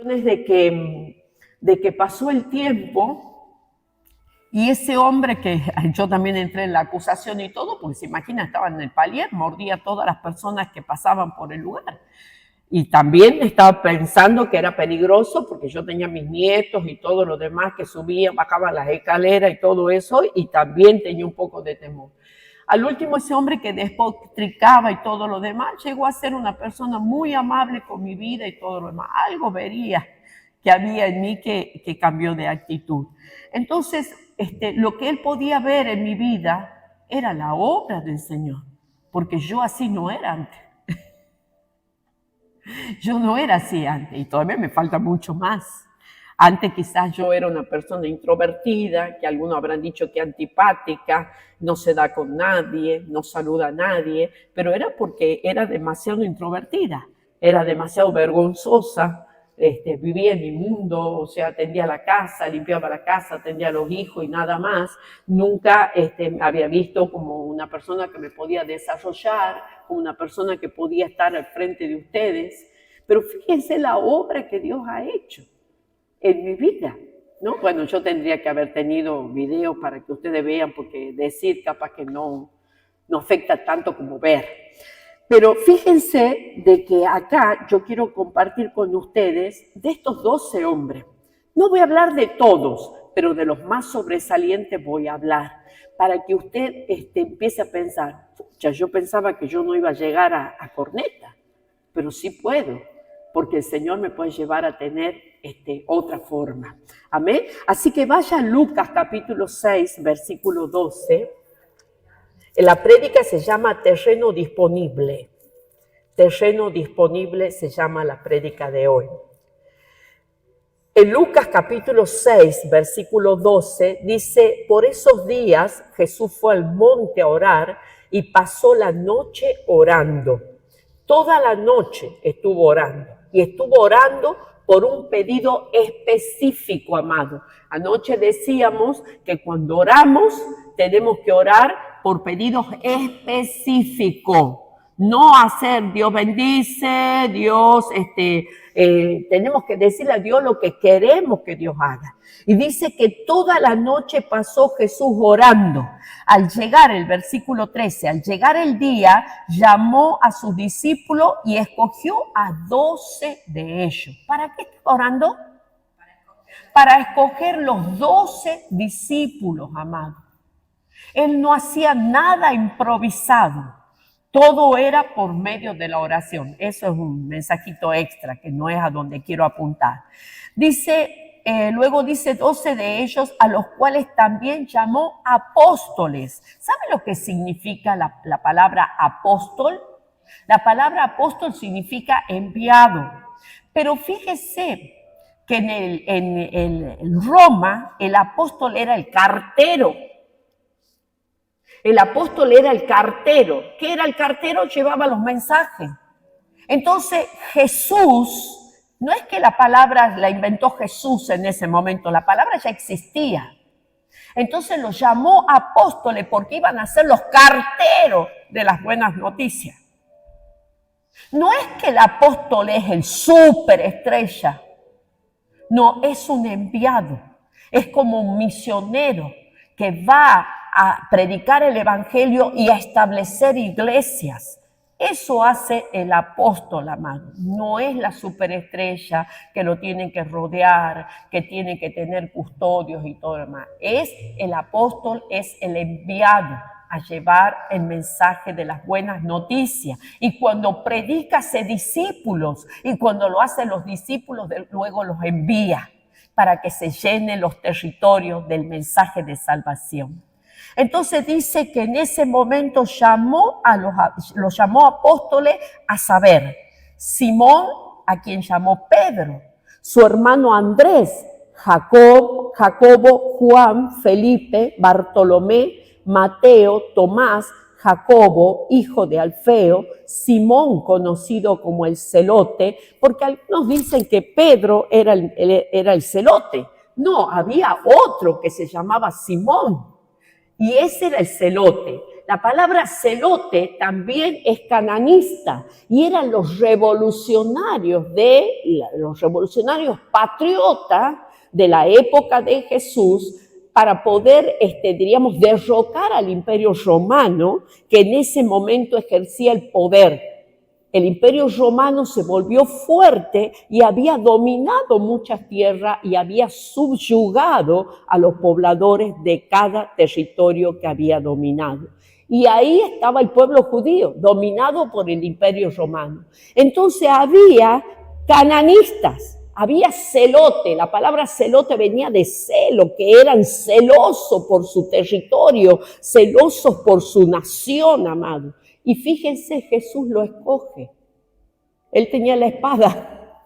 de que pasó el tiempo y ese hombre que yo también entré en la acusación y todo, porque se imagina, estaba en el palier, mordía a todas las personas que pasaban por el lugar. Y también estaba pensando que era peligroso porque yo tenía mis nietos y todo lo demás que subían, bajaban las escaleras y todo eso, y también tenía un poco de temor. Al último, ese hombre que despotricaba y todo lo demás, llegó a ser una persona muy amable con mi vida y todo lo demás. Algo vería que había en mí que cambió de actitud. Entonces, lo que él podía ver en mi vida era la obra del Señor, porque yo así no era antes. Yo no era así antes y todavía me falta mucho más. Antes quizás yo era una persona introvertida, que algunos habrán dicho que antipática, no se da con nadie, no saluda a nadie, pero era porque era demasiado introvertida, era demasiado vergonzosa, vivía en mi mundo, o sea, atendía la casa, limpiaba la casa, atendía a los hijos y nada más. Nunca me había visto como una persona que me podía desarrollar, como una persona que podía estar al frente de ustedes. Pero fíjense la obra que Dios ha hecho en mi vida, ¿no? Bueno, yo tendría que haber tenido videos para que ustedes vean, porque decir capaz que no afecta tanto como ver. Pero fíjense de que acá yo quiero compartir con ustedes de estos 12 hombres. No voy a hablar de todos, pero de los más sobresalientes voy a hablar, para que usted empiece a pensar, pucha, yo pensaba que yo no iba a llegar a corneta, pero sí puedo, porque el Señor me puede llevar a tener otra forma. Amén. Así que vaya a Lucas capítulo 6, versículo 12. La prédica se llama Terreno Disponible. Terreno Disponible se llama la prédica de hoy. En Lucas capítulo 6, versículo 12, dice, por esos días Jesús fue al monte a orar y pasó la noche orando. Toda la noche estuvo orando y estuvo orando por un pedido específico, amado. Anoche decíamos que cuando oramos tenemos que orar por pedidos específicos. No hacer Dios bendice, Dios, tenemos que decirle a Dios lo que queremos que Dios haga. Y dice que toda la noche pasó Jesús orando. Al llegar, el versículo 13, al llegar el día, llamó a sus discípulos y escogió a 12 de ellos. ¿Para qué estaba orando? Para escoger los 12 discípulos, amado. Él no hacía nada improvisado. Todo era por medio de la oración. Eso es un mensajito extra que no es a donde quiero apuntar. Dice, luego dice 12 de ellos, a los cuales también llamó apóstoles. ¿Sabe lo que significa la palabra apóstol? La palabra apóstol significa enviado. Pero fíjese que en Roma el apóstol era el cartero. El apóstol era el cartero. ¿Qué era el cartero? Llevaba los mensajes. Entonces Jesús, no es que la palabra la inventó Jesús en ese momento, la palabra ya existía. Entonces los llamó apóstoles porque iban a ser los carteros de las buenas noticias. No es que el apóstol es el superestrella, no, es un enviado, es como un misionero que va a predicar el evangelio y a establecer iglesias. Eso hace el apóstol, amado. No es la superestrella que lo tienen que rodear, que tiene que tener custodios y todo lo demás. El apóstol es el enviado a llevar el mensaje de las buenas noticias. Y cuando predica hace discípulos, y cuando lo hacen los discípulos, luego los envía para que se llenen los territorios del mensaje de salvación. Entonces dice que en ese momento los llamó apóstoles, a saber, Simón, a quien llamó Pedro, su hermano Andrés, Jacobo, Juan, Felipe, Bartolomé, Mateo, Tomás, Jacobo, hijo de Alfeo, Simón, conocido como el celote, porque algunos dicen que Pedro era el celote. No, había otro que se llamaba Simón. Y ese era el celote. La palabra celote también es cananista y eran los revolucionarios patriotas de la época de Jesús para poder, diríamos, derrocar al Imperio Romano que en ese momento ejercía el poder. El Imperio Romano se volvió fuerte y había dominado muchas tierras y había subyugado a los pobladores de cada territorio que había dominado. Y ahí estaba el pueblo judío, dominado por el Imperio Romano. Entonces había cananistas, había celote. La palabra celote venía de celo, que eran celosos por su territorio, celosos por su nación, amado. Y fíjense, Jesús lo escoge. Él tenía la espada.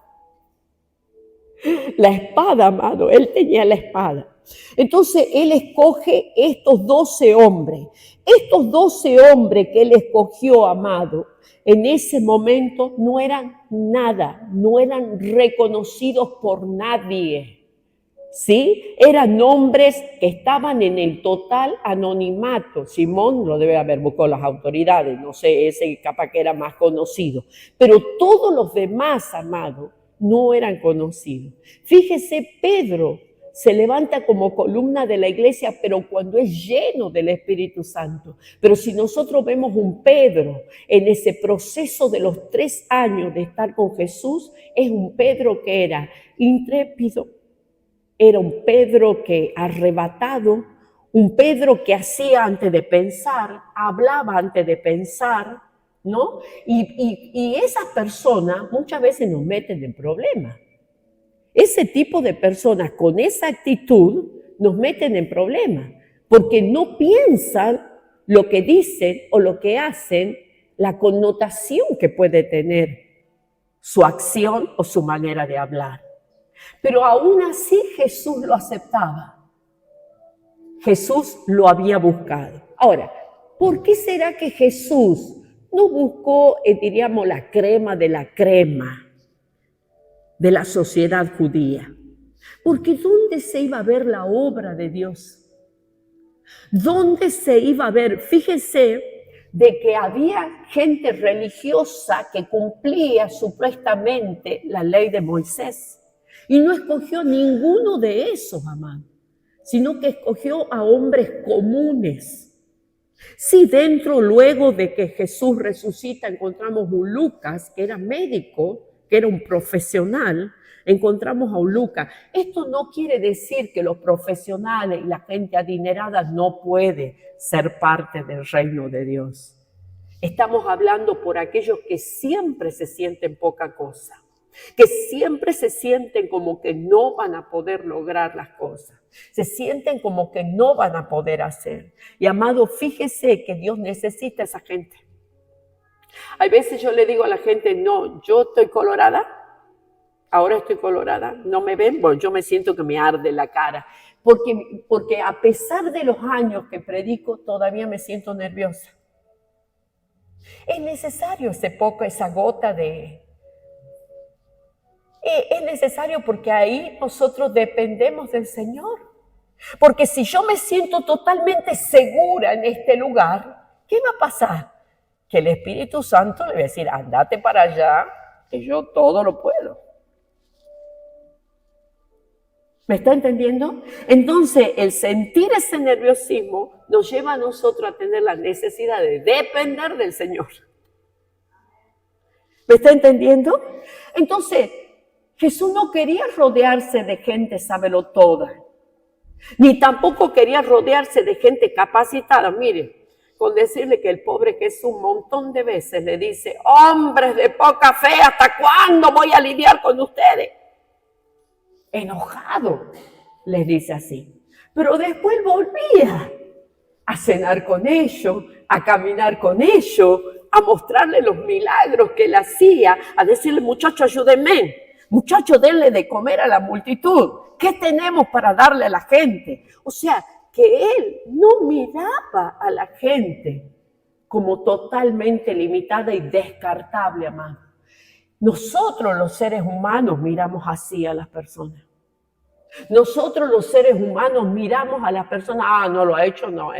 La espada, amado. Él tenía la espada. Entonces, Él escoge estos 12 hombres. Estos 12 hombres que Él escogió, amado, en ese momento no eran nada. No eran reconocidos por nadie. ¿Sí? Eran hombres que estaban en el total anonimato. Simón lo debe haber buscado las autoridades, no sé, ese capaz que era más conocido. Pero todos los demás, amados, no eran conocidos. Fíjese, Pedro se levanta como columna de la iglesia, pero cuando es lleno del Espíritu Santo. Pero si nosotros vemos un Pedro en ese proceso de los 3 años de estar con Jesús, es un Pedro que era intrépido, era un Pedro que arrebatado, un Pedro que hacía antes de pensar, hablaba antes de pensar, ¿no? Y esas personas muchas veces nos meten en problemas. Ese tipo de personas con esa actitud nos meten en problemas, porque no piensan lo que dicen o lo que hacen, la connotación que puede tener su acción o su manera de hablar. Pero aún así Jesús lo aceptaba. Jesús lo había buscado. Ahora, ¿por qué será que Jesús no buscó, diríamos, la crema de la crema de la sociedad judía? Porque ¿dónde se iba a ver la obra de Dios? ¿Dónde se iba a ver? Fíjese de que había gente religiosa que cumplía supuestamente la ley de Moisés. Y no escogió ninguno de esos, amado, sino que escogió a hombres comunes. Sí, dentro, luego de que Jesús resucita, encontramos un Lucas, que era médico, que era un profesional, encontramos a un Lucas. Esto no quiere decir que los profesionales y la gente adinerada no puede ser parte del reino de Dios. Estamos hablando por aquellos que siempre se sienten poca cosa, que siempre se sienten como que no van a poder lograr las cosas, se sienten como que no van a poder hacer. Y amado, fíjese que Dios necesita a esa gente. Hay veces yo le digo a la gente, no, yo estoy colorada, ahora estoy colorada, no me ven, bueno, yo me siento que me arde la cara, porque a pesar de los años que predico, todavía me siento nerviosa. Es necesario esa gota de... Es necesario porque ahí nosotros dependemos del Señor. Porque si yo me siento totalmente segura en este lugar, ¿qué va a pasar? Que el Espíritu Santo le va a decir, andate para allá, que yo todo lo puedo. ¿Me está entendiendo? Entonces, el sentir ese nerviosismo nos lleva a nosotros a tener la necesidad de depender del Señor. ¿Me está entendiendo? Entonces, Jesús no quería rodearse de gente sabelotoda, ni tampoco quería rodearse de gente capacitada. Mire, con decirle que el pobre Jesús un montón de veces le dice, hombres de poca fe, ¿hasta cuándo voy a lidiar con ustedes? Enojado, les dice así. Pero después volvía a cenar con ellos, a caminar con ellos, a mostrarle los milagros que él hacía, a decirle, muchachos, ayúdenme, muchachos, denle de comer a la multitud. ¿Qué tenemos para darle a la gente? O sea, que él no miraba a la gente como totalmente limitada y descartable, amado. Nosotros los seres humanos miramos así a las personas. Nosotros los seres humanos miramos a la persona, no lo ha hecho, no,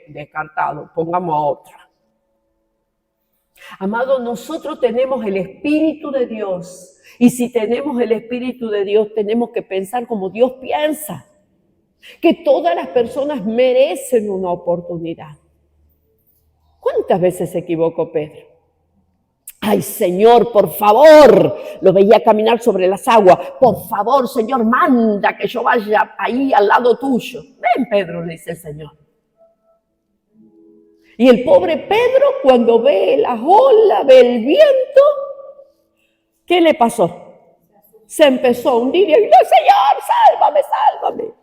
descartado, pongamos a otra. Amado, nosotros tenemos el Espíritu de Dios y si tenemos el Espíritu de Dios tenemos que pensar como Dios piensa, que todas las personas merecen una oportunidad. ¿Cuántas veces se equivocó Pedro? Ay, Señor, por favor, lo veía caminar sobre las aguas. Por favor, Señor, manda que yo vaya ahí al lado tuyo. Ven, Pedro, le dice el Señor. Y el pobre Pedro, cuando ve las olas, ve el viento, ¿qué le pasó? Se empezó a hundir y dijo, Señor, sálvame, sálvame.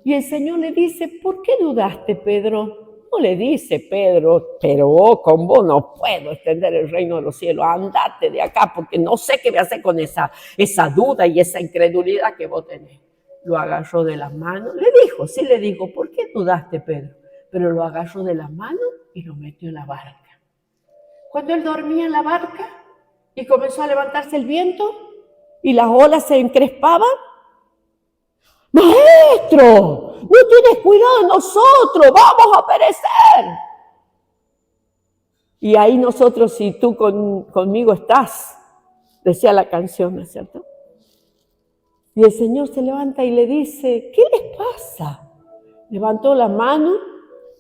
Y el Señor le dice, ¿por qué dudaste, Pedro? No le dice Pedro, pero con vos no puedo extender el reino de los cielos, andate de acá porque no sé qué voy a hacer con esa duda y esa incredulidad que vos tenés. Lo agarró de las manos, le dijo, sí le dijo, ¿por qué dudaste, Pedro? Pero lo agarró de las manos y lo metió en la barca. Cuando él dormía en la barca y comenzó a levantarse el viento y las olas se encrespaban, Maestro, no tienes cuidado de nosotros, vamos a perecer. Y ahí nosotros, si tú conmigo estás, decía la canción, ¿no es cierto? Y el Señor se levanta y le dice, ¿qué les pasa? Levantó la mano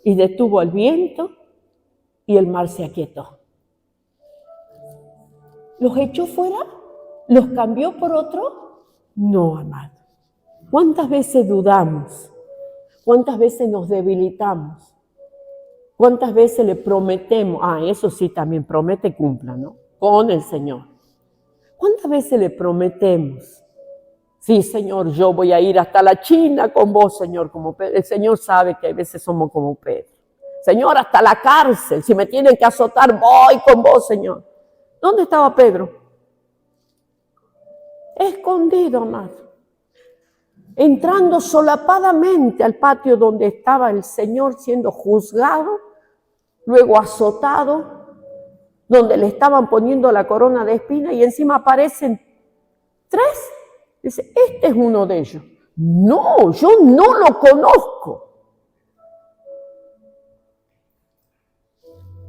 y detuvo el viento y el mar se aquietó. ¿Los echó fuera? ¿Los cambió por otro? No, amado. ¿Cuántas veces dudamos? ¿Cuántas veces nos debilitamos? ¿Cuántas veces le prometemos? Eso sí, también promete, cumpla, ¿no? Con el Señor. ¿Cuántas veces le prometemos? Sí, Señor, yo voy a ir hasta la China con vos, Señor, como Pedro. El Señor sabe que a veces somos como Pedro. Señor, hasta la cárcel, si me tienen que azotar, voy con vos, Señor. ¿Dónde estaba Pedro? Escondido, amado. Entrando solapadamente al patio donde estaba el Señor siendo juzgado, luego azotado, donde le estaban poniendo la corona de espinas y encima aparecen 3. Dice, este es uno de ellos. No, yo no lo conozco.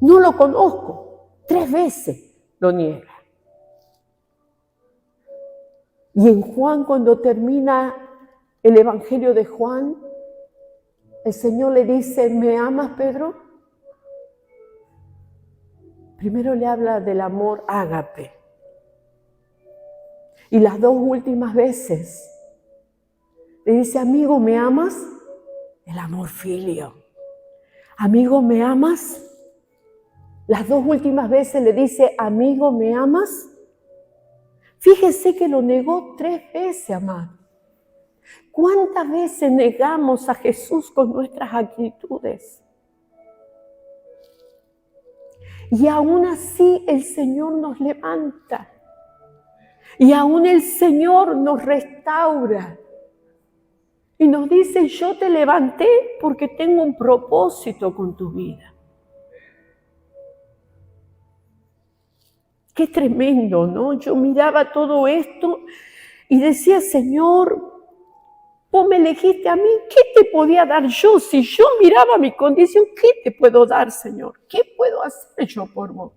No lo conozco. 3 veces lo niega. Y en Juan, cuando termina el Evangelio de Juan, el Señor le dice, ¿me amas, Pedro? Primero le habla del amor ágape. Y las 2 últimas veces le dice, amigo, ¿me amas? El amor filio. Amigo, ¿me amas? Las 2 últimas veces le dice, amigo, ¿me amas? Fíjese que lo negó 3 veces, amado. ¿Cuántas veces negamos a Jesús con nuestras actitudes? Y aún así el Señor nos levanta. Y aún el Señor nos restaura. Y nos dice, yo te levanté porque tengo un propósito con tu vida. Qué tremendo, ¿no? Yo miraba todo esto y decía, Señor, vos me elegiste a mí, ¿qué te podía dar yo? Si yo miraba mi condición, ¿qué te puedo dar, Señor? ¿Qué puedo hacer yo por vos?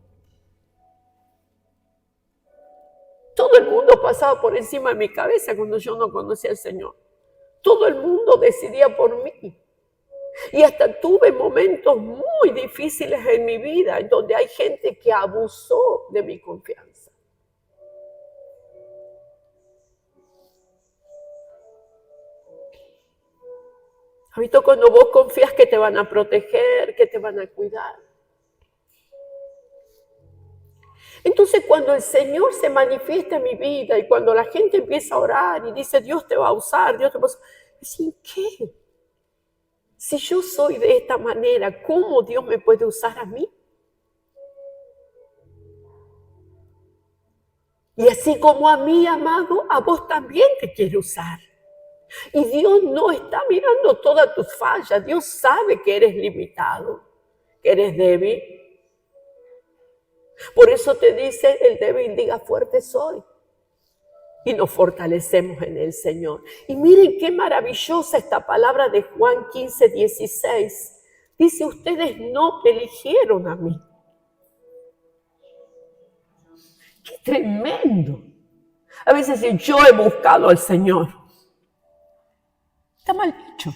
Todo el mundo pasaba por encima de mi cabeza cuando yo no conocía al Señor. Todo el mundo decidía por mí. Y hasta tuve momentos muy difíciles en mi vida, en donde hay gente que abusó de mi confianza. ¿Has visto cuando vos confías que te van a proteger, que te van a cuidar? Entonces, cuando el Señor se manifiesta en mi vida y cuando la gente empieza a orar y dice, Dios te va a usar, Dios te va a usar, ¿sin qué? Si yo soy de esta manera, ¿cómo Dios me puede usar a mí? Y así como a mí, amado, a vos también te quiere usar. Y Dios no está mirando todas tus fallas. Dios sabe que eres limitado, que eres débil. Por eso te dice, el débil diga fuerte soy. y nos fortalecemos en el Señor. Y miren qué maravillosa esta palabra de Juan 15:16. Dice, ustedes no me eligieron a mí. ¡Qué tremendo! A veces yo he buscado al Señor. Está mal dicho.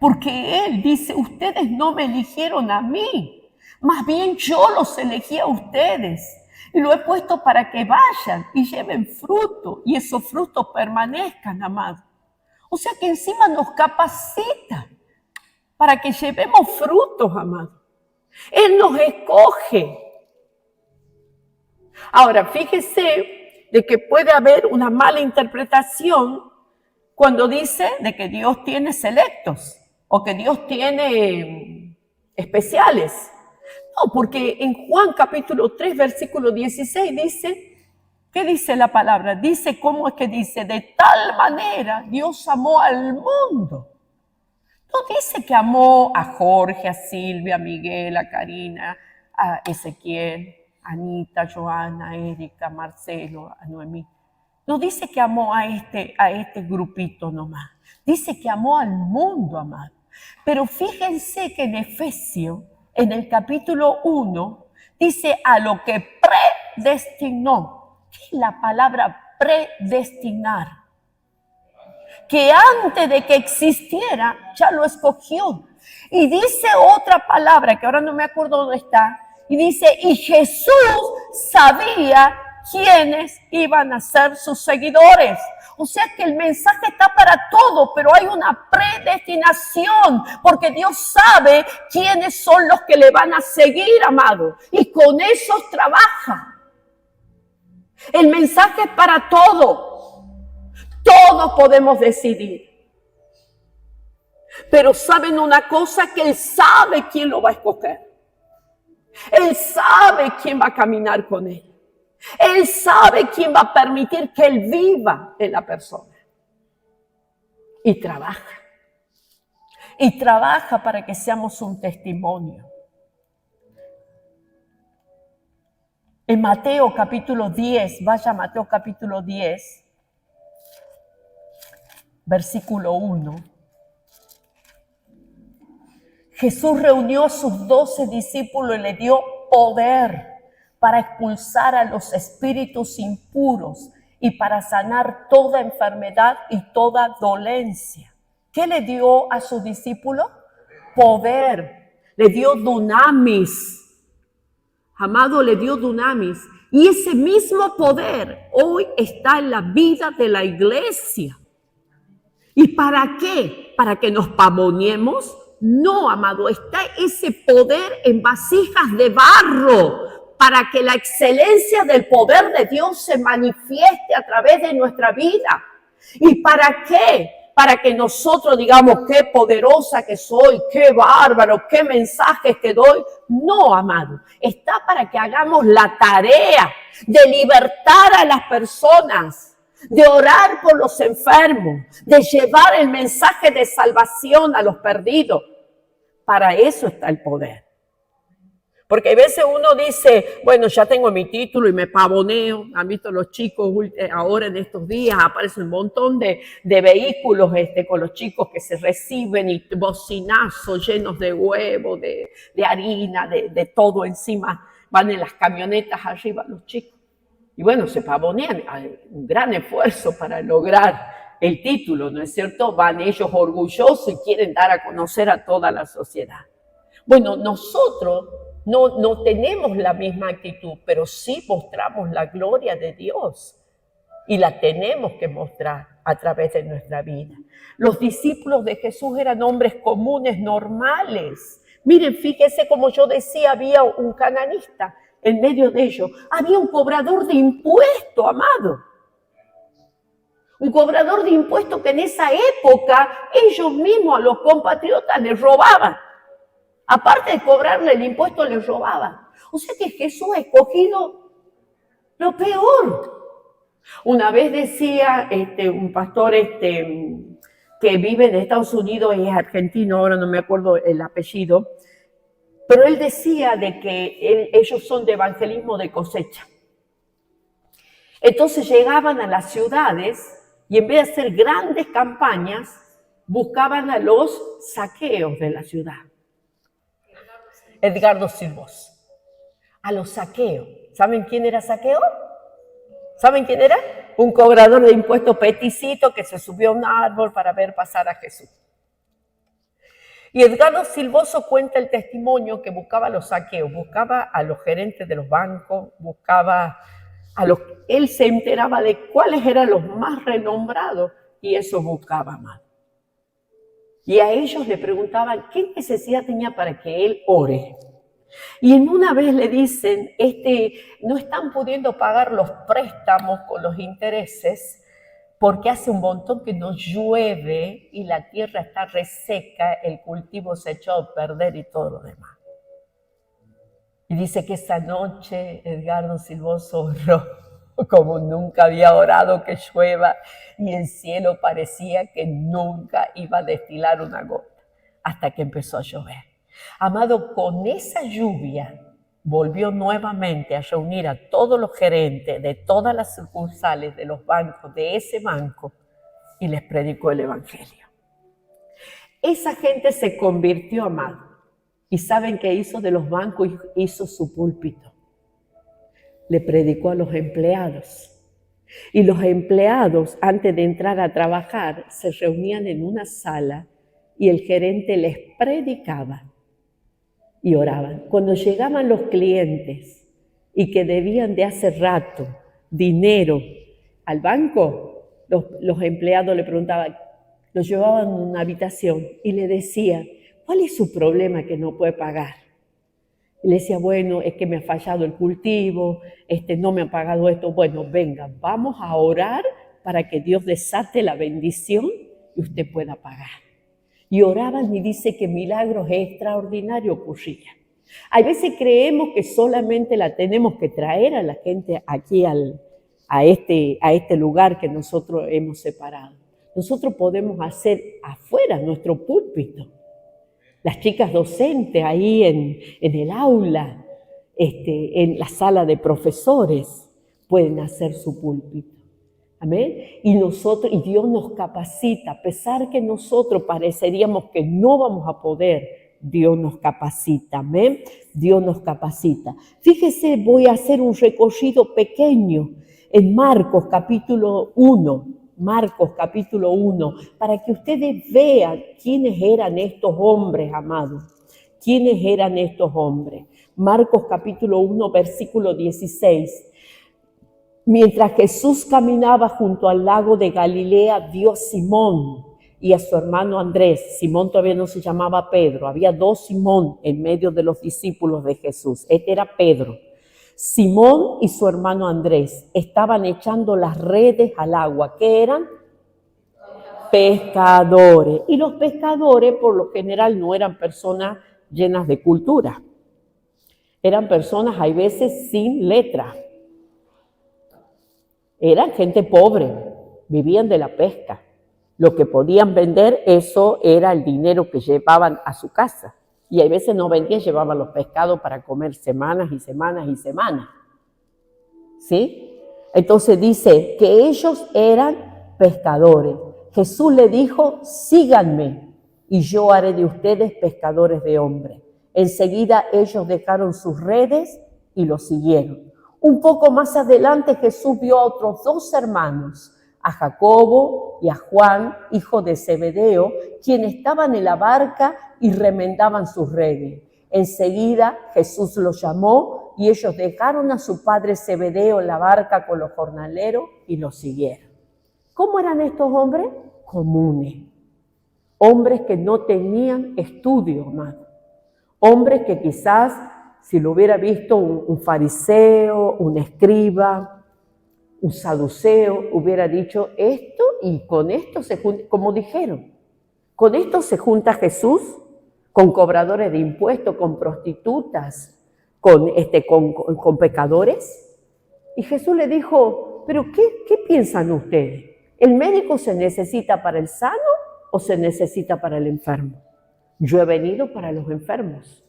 Porque Él dice, ustedes no me eligieron a mí. Más bien yo los elegí a ustedes. Y lo he puesto para que vayan y lleven fruto. Y esos frutos permanezcan, amados. O sea que encima nos capacita para que llevemos frutos, amados. Él nos escoge. Ahora, fíjese de que puede haber una mala interpretación cuando dice de que Dios tiene selectos o que Dios tiene especiales. No, porque en Juan capítulo 3, versículo 16 dice, ¿qué dice la palabra? Dice, ¿cómo es que dice? De tal manera Dios amó al mundo. No dice que amó a Jorge, a Silvia, a Miguel, a Karina, a Ezequiel, a Anita, a Joana, a Erika, a Marcelo, a Noemí. No dice que amó a este grupito nomás. Dice que amó al mundo, amado. Pero fíjense que en Efesios, en el capítulo 1, dice a lo que predestinó. ¿Qué es la palabra predestinar? Que antes de que existiera, ya lo escogió. Y dice otra palabra, que ahora no me acuerdo dónde está, y dice, y Jesús sabía quiénes iban a ser sus seguidores. O sea que el mensaje está para todo, pero hay una predestinación, porque Dios sabe quiénes son los que le van a seguir, amado, y con esos trabaja. El mensaje es para todo. Todos podemos decidir. Pero saben una cosa, que Él sabe quién lo va a escoger. Él sabe quién va a caminar con Él. Él sabe quién va a permitir que Él viva en la persona. Y trabaja. Y trabaja para que seamos un testimonio. En Mateo capítulo 10, vaya a Mateo capítulo 10, versículo 1. Jesús reunió a sus 12 discípulos y le dio poder para expulsar a los espíritus impuros y para sanar toda enfermedad y toda dolencia. ¿Qué le dio a sus discípulos? Poder. Le dio dunamis. Amado, le dio dunamis. Y ese mismo poder hoy está en la vida de la iglesia. ¿Y para qué? ¿Para que nos pavoneemos? No, amado, está ese poder en vasijas de barro para que la excelencia del poder de Dios se manifieste a través de nuestra vida. ¿Y para qué? Para que nosotros digamos, qué poderosa que soy, qué bárbaro, qué mensajes que doy. No, amado, está para que hagamos la tarea de libertar a las personas, de orar por los enfermos, de llevar el mensaje de salvación a los perdidos. Para eso está el poder. Porque a veces uno dice, bueno, ya tengo mi título y me pavoneo. Han visto los chicos ahora en estos días, aparece un montón de vehículos con los chicos que se reciben y bocinazos llenos de huevo, de harina, de todo encima. Van en las camionetas arriba los chicos. Y bueno, se pavonean, hay un gran esfuerzo para lograr el título, ¿no es cierto? Van ellos orgullosos y quieren dar a conocer a toda la sociedad. Bueno, nosotros no tenemos la misma actitud, pero sí mostramos la gloria de Dios y la tenemos que mostrar a través de nuestra vida. Los discípulos de Jesús eran hombres comunes, normales. Miren, fíjense, como yo decía, había un cananista en medio de ellos. Había un cobrador de impuestos, amado. Un cobrador de impuestos que en esa época ellos mismos a los compatriotas les robaban. Aparte de cobrarle el impuesto, les robaban. O sea que Jesús ha escogido lo peor. Una vez decía un pastor que vive en Estados Unidos y es argentino, ahora no me acuerdo el apellido, pero él decía de que ellos son de evangelismo de cosecha. Entonces llegaban a las ciudades y en vez de hacer grandes campañas, buscaban a los saqueos de la ciudad. Edgardo Silvoso. A los saqueos. ¿Saben quién era Saqueo? ¿Saben quién era? Un cobrador de impuestos peticito que se subió a un árbol para ver pasar a Jesús. Y Edgardo Silvoso cuenta el testimonio que buscaba a los saqueos, buscaba a los gerentes de los bancos, buscaba a los... Él se enteraba de cuáles eran los más renombrados y eso buscaba más. Y a ellos le preguntaban qué necesidad tenía para que él ore. Y en una vez le dicen, no están pudiendo pagar los préstamos con los intereses porque hace un montón que no llueve y la tierra está reseca, el cultivo se echó a perder y todo lo demás. Y dice que esa noche Edgardo Silvoso oró como nunca había orado que llueva y el cielo parecía que nunca iba a destilar una gota hasta que empezó a llover. Amado, con esa lluvia volvió nuevamente a reunir a todos los gerentes de todas las sucursales de los bancos, de ese banco, y les predicó el evangelio. Esa gente se convirtió, amado, y ¿saben qué hizo de los bancos? Hizo su púlpito. Le predicó a los empleados. Y los empleados, antes de entrar a trabajar, se reunían en una sala y el gerente les predicaba y oraban. Cuando llegaban los clientes y que debían de hace rato dinero al banco, los empleados le preguntaban, los llevaban a una habitación y le decían, ¿cuál es su problema que no puede pagar? Y le decía, bueno, es que me ha fallado el cultivo, no me ha pagado esto. Bueno, venga, vamos a orar para que Dios desate la bendición y usted pueda pagar. Y oraban y dice que milagros extraordinarios ocurrían. A veces creemos que solamente la tenemos que traer a la gente aquí a este lugar que nosotros hemos separado. Nosotros podemos hacer afuera nuestro púlpito. Las chicas docentes ahí en el aula, en la sala de profesores, pueden hacer su púlpito. Amén. Y Dios nos capacita, a pesar que nosotros pareceríamos que no vamos a poder, Dios nos capacita. Amén. Dios nos capacita. Fíjese, voy a hacer un recorrido pequeño en Marcos capítulo 1. Marcos capítulo 1, para que ustedes vean quiénes eran estos hombres, amados. ¿Quiénes eran estos hombres? Marcos capítulo 1, versículo 16. Mientras Jesús caminaba junto al lago de Galilea, vio a Simón y a su hermano Andrés. Simón todavía no se llamaba Pedro. Había dos Simón en medio de los discípulos de Jesús. Este era Pedro. Simón y su hermano Andrés estaban echando las redes al agua. ¿Qué eran? Pescadores. Y los pescadores, por lo general, no eran personas llenas de cultura. Eran personas, hay veces, sin letra. Eran gente pobre, vivían de la pesca. Lo que podían vender, eso era el dinero que llevaban a su casa. Y hay veces no vendían, llevaban los pescados para comer semanas y semanas y semanas. ¿Sí? Entonces dice que ellos eran pescadores. Jesús le dijo, síganme y yo haré de ustedes pescadores de hombres. Enseguida ellos dejaron sus redes y lo siguieron. Un poco más adelante Jesús vio a otros dos hermanos, a Jacobo y a Juan, hijo de Zebedeo, quienes estaban en la barca y remendaban sus redes. Enseguida Jesús los llamó y ellos dejaron a su padre Zebedeo en la barca con los jornaleros y los siguieron. ¿Cómo eran estos hombres? Comunes. Hombres que no tenían estudio, hermano. Hombres que quizás, si lo hubiera visto un fariseo, un escriba, un saduceo, hubiera dicho esto y con esto se junta, como dijeron, con esto se junta Jesús, con cobradores de impuestos, con prostitutas, con pecadores. Y Jesús le dijo, ¿pero qué piensan ustedes? ¿El médico se necesita para el sano o se necesita para el enfermo? Yo he venido para los enfermos.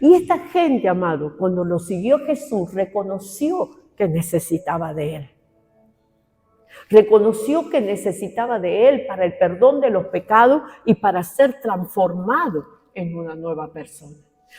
Y esta gente, amado, cuando lo siguió Jesús, reconoció que necesitaba de él. Reconoció que necesitaba de Él para el perdón de los pecados y para ser transformado en una nueva persona.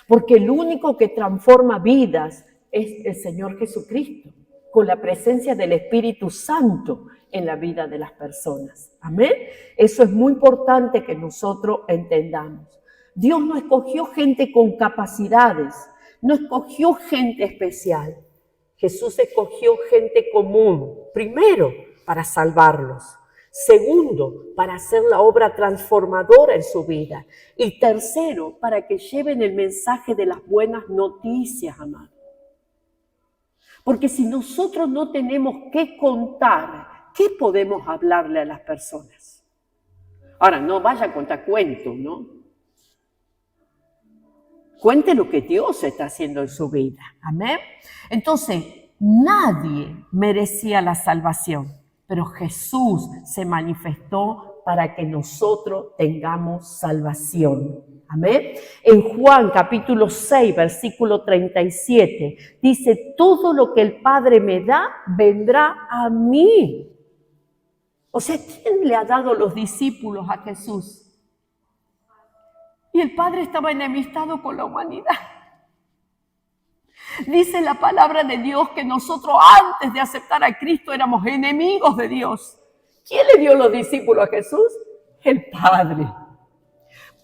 Porque el único que transforma vidas es el Señor Jesucristo, con la presencia del Espíritu Santo en la vida de las personas. Amén. Eso es muy importante que nosotros entendamos. Dios no escogió gente con capacidades, no escogió gente especial. Jesús escogió gente común, primero, para salvarlos. Segundo, para hacer la obra transformadora en su vida. Y tercero, para que lleven el mensaje de las buenas noticias, amados. Porque si nosotros no tenemos que contar, ¿qué podemos hablarle a las personas? Ahora, no vaya a contar cuentos, ¿no? Cuente lo que Dios está haciendo en su vida. Amén. Entonces, nadie merecía la salvación, pero Jesús se manifestó para que nosotros tengamos salvación. Amén. En Juan capítulo 6, versículo 37, dice, todo lo que el Padre me da, vendrá a mí. O sea, ¿quién le ha dado los discípulos a Jesús? Y el Padre estaba enemistado con la humanidad. Dice la palabra de Dios que nosotros antes de aceptar a Cristo éramos enemigos de Dios. ¿Quién le dio los discípulos a Jesús? El Padre.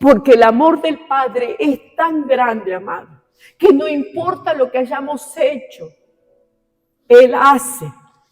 Porque el amor del Padre es tan grande, amado, que no importa lo que hayamos hecho, Él hace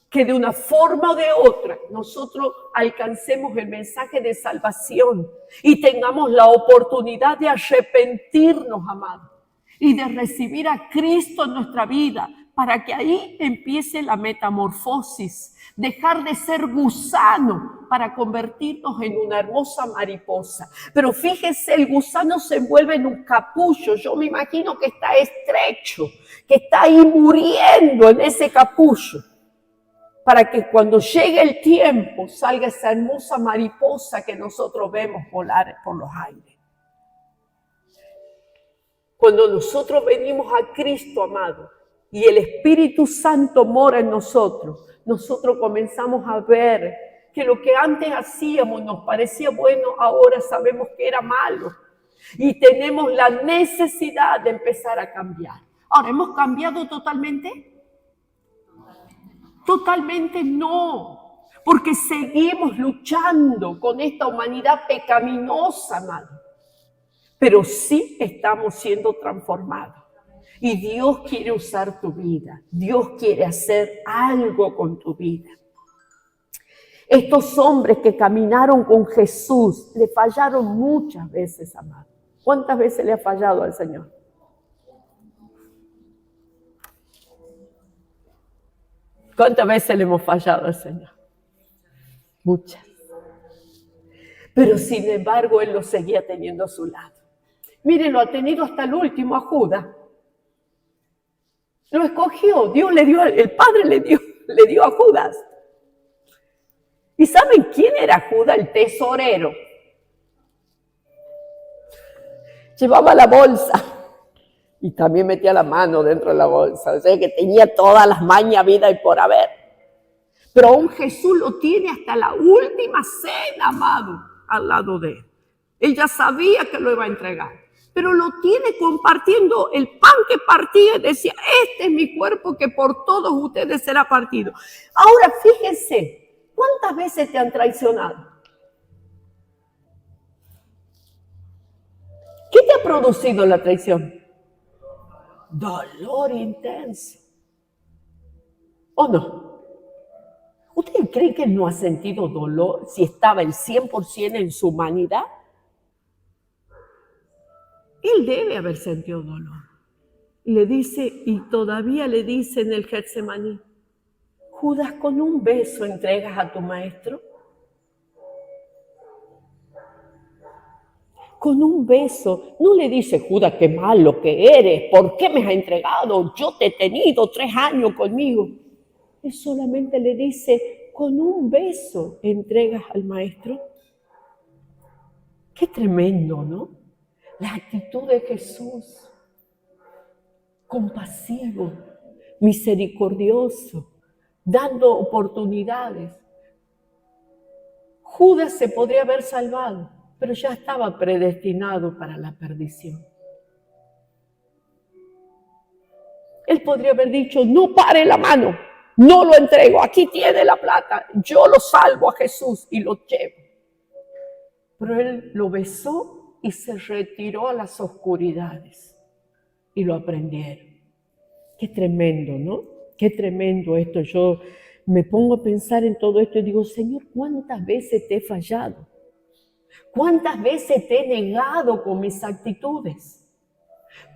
que de una forma o de otra nosotros alcancemos el mensaje de salvación y tengamos la oportunidad de arrepentirnos, amados, y de recibir a Cristo en nuestra vida, para que ahí empiece la metamorfosis, dejar de ser gusano para convertirnos en una hermosa mariposa. Pero fíjese, el gusano se envuelve en un capullo, yo me imagino que está estrecho, que está ahí muriendo en ese capullo, para que cuando llegue el tiempo salga esa hermosa mariposa que nosotros vemos volar por los aires. Cuando nosotros venimos a Cristo, amado, y el Espíritu Santo mora en nosotros, nosotros comenzamos a ver que lo que antes hacíamos nos parecía bueno, ahora sabemos que era malo. Y tenemos la necesidad de empezar a cambiar. Ahora, ¿hemos cambiado totalmente? Totalmente no, porque seguimos luchando con esta humanidad pecaminosa, amado. Pero sí estamos siendo transformados. Y Dios quiere usar tu vida. Dios quiere hacer algo con tu vida. Estos hombres que caminaron con Jesús le fallaron muchas veces, amado. ¿Cuántas veces le ha fallado al Señor? ¿Cuántas veces le hemos fallado al Señor? Muchas. Pero sin embargo, Él lo seguía teniendo a su lado. Miren, lo ha tenido hasta el último, a Judas. Lo escogió, Dios le dio, el Padre le dio a Judas. ¿Y saben quién era Judas? El tesorero. Llevaba la bolsa y también metía la mano dentro de la bolsa. O sea que tenía todas las mañas, vida y por haber. Pero aún Jesús lo tiene hasta la última cena, amado, al lado de él. Él ya sabía que lo iba a entregar, pero lo tiene compartiendo el pan que partía y decía, este es mi cuerpo que por todos ustedes será partido. Ahora fíjense, ¿cuántas veces te han traicionado? ¿Qué te ha producido la traición? Dolor intenso. ¿O no? ¿Ustedes creen que él no ha sentido dolor si estaba el 100% en su humanidad? Él debe haber sentido dolor. Le dice, y todavía le dice en el Getsemaní, Judas, ¿con un beso entregas a tu maestro? Con un beso. No le dice, Judas, qué malo que eres, ¿por qué me has entregado? Yo te he tenido 3 años conmigo. Él solamente le dice, con un beso entregas al maestro. Qué tremendo, ¿no? La actitud de Jesús, compasivo, misericordioso, dando oportunidades. Judas se podría haber salvado, pero ya estaba predestinado para la perdición. Él podría haber dicho, no pare la mano, no lo entrego, aquí tiene la plata, yo lo salvo a Jesús y lo llevo. Pero él lo besó y se retiró a las oscuridades y lo aprendieron. Qué tremendo, ¿no? Qué tremendo esto. Yo me pongo a pensar en todo esto y digo, Señor, ¿cuántas veces te he fallado? ¿Cuántas veces te he negado con mis actitudes?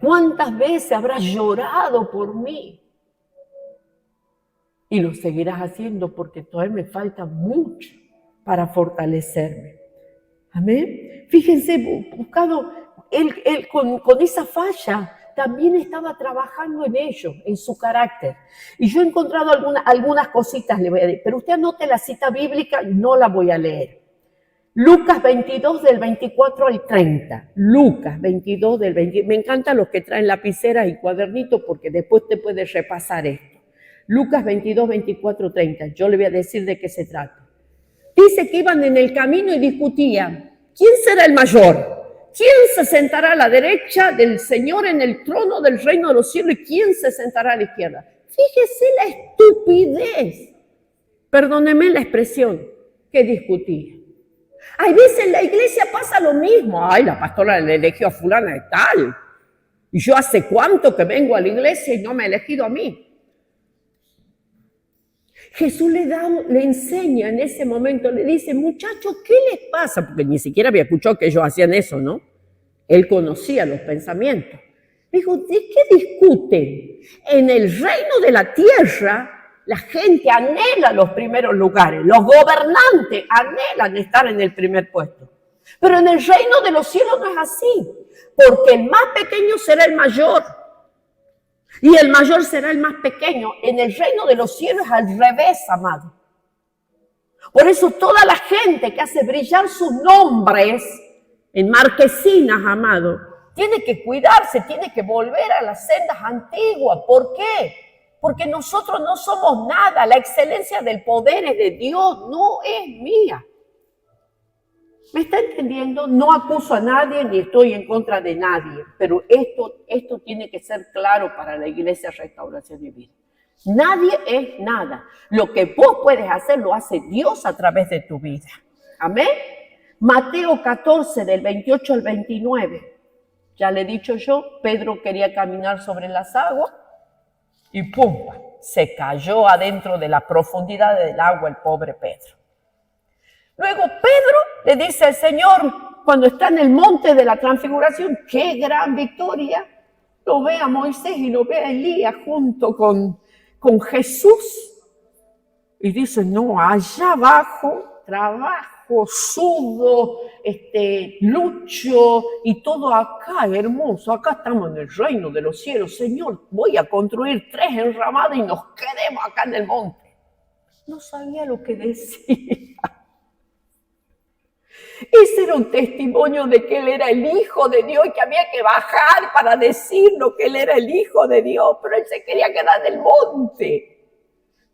¿Cuántas veces habrás llorado por mí? Y lo seguirás haciendo porque todavía me falta mucho para fortalecerme. Amén. Fíjense, buscado, él con esa falla también estaba trabajando en ello, en su carácter. Y yo he encontrado algunas cositas, le voy a decir, pero usted anote la cita bíblica, no la voy a leer. Lucas 22 del 24 al 30. Lucas 22 del 20. Me encantan los que traen lapiceras y cuadernitos porque después te puedes repasar esto. Lucas 22, 24, 30. Yo le voy a decir de qué se trata. Dice que iban en el camino y discutían. ¿Quién será el mayor? ¿Quién se sentará a la derecha del Señor en el trono del reino de los cielos y quién se sentará a la izquierda? Fíjese la estupidez, perdóneme la expresión, que discutía. Hay veces en la iglesia pasa lo mismo. Ay, la pastora le eligió a fulana de tal. Y yo hace cuánto que vengo a la iglesia y no me ha elegido a mí. Jesús le enseña en ese momento, le dice, muchachos, ¿qué les pasa? Porque ni siquiera había escuchado que ellos hacían eso, ¿no? Él conocía los pensamientos. Dijo, ¿de qué discuten? En el reino de la tierra, la gente anhela los primeros lugares. Los gobernantes anhelan estar en el primer puesto. Pero en el reino de los cielos no es así. Porque el más pequeño será el mayor. Y el mayor será el más pequeño. En el reino de los cielos es al revés, amado. Por eso toda la gente que hace brillar sus nombres en marquesinas, amado, tiene que cuidarse, tiene que volver a las sendas antiguas. ¿Por qué? Porque nosotros no somos nada. La excelencia del poder es de Dios, no es mía. ¿Me está entendiendo? No acuso a nadie ni estoy en contra de nadie, pero esto tiene que ser claro para la Iglesia Restauración y Vida. Nadie es nada. Lo que vos puedes hacer lo hace Dios a través de tu vida. Amén. Mateo 14 del 28 al 29. Ya le he dicho yo, Pedro quería caminar sobre las aguas y ¡pum! Se cayó adentro de la profundidad del agua el pobre Pedro. Luego Pedro le dice al Señor, cuando está en el monte de la transfiguración, ¡qué gran victoria! Lo ve a Moisés y lo ve a Elías junto con Jesús. Y dice, no, allá abajo trabajo, sudo, lucho y todo acá, hermoso. Acá estamos en el reino de los cielos. Señor, voy a construir 3 enramadas y nos quedemos acá en el monte. No sabía lo que decía. Ese era un testimonio de que él era el Hijo de Dios y que había que bajar para decirlo que él era el Hijo de Dios, pero él se quería quedar en el monte.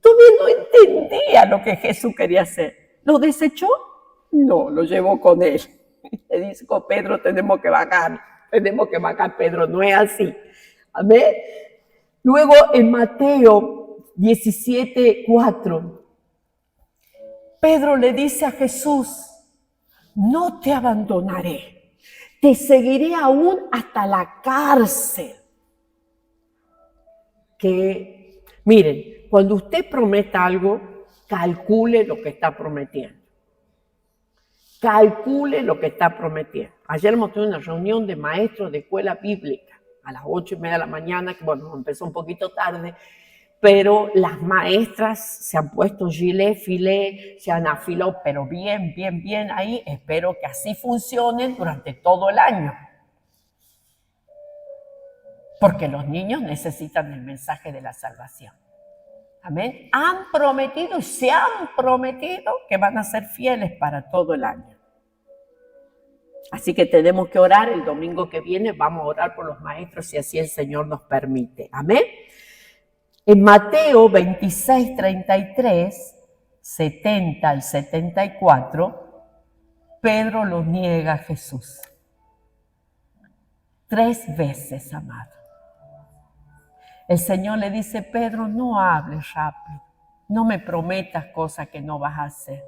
Todavía no entendía lo que Jesús quería hacer. ¿Lo desechó? No, lo llevó con él. Le dijo, Pedro, tenemos que bajar, Pedro, no es así. Amén. Luego en Mateo 17:4, Pedro le dice a Jesús, no te abandonaré, te seguiré aún hasta la cárcel. Que, miren, cuando usted prometa algo, calcule lo que está prometiendo. Calcule lo que está prometiendo. Ayer hemos tenido una reunión de maestros de escuela bíblica a las 8:30 de la mañana, que bueno, empezó un poquito tarde, pero las maestras se han puesto gilet, filet, se han afilado, pero bien ahí. Espero que así funcionen durante todo el año. Porque los niños necesitan el mensaje de la salvación. Amén. Han prometido y se han prometido que van a ser fieles para todo el año. Así que tenemos que orar. El domingo que viene vamos a orar por los maestros si así el Señor nos permite. Amén. En Mateo 26, 33, 70 al 74, Pedro lo niega a Jesús. 3 veces, amado. El Señor le dice, Pedro, no hables rápido. No me prometas cosas que no vas a hacer.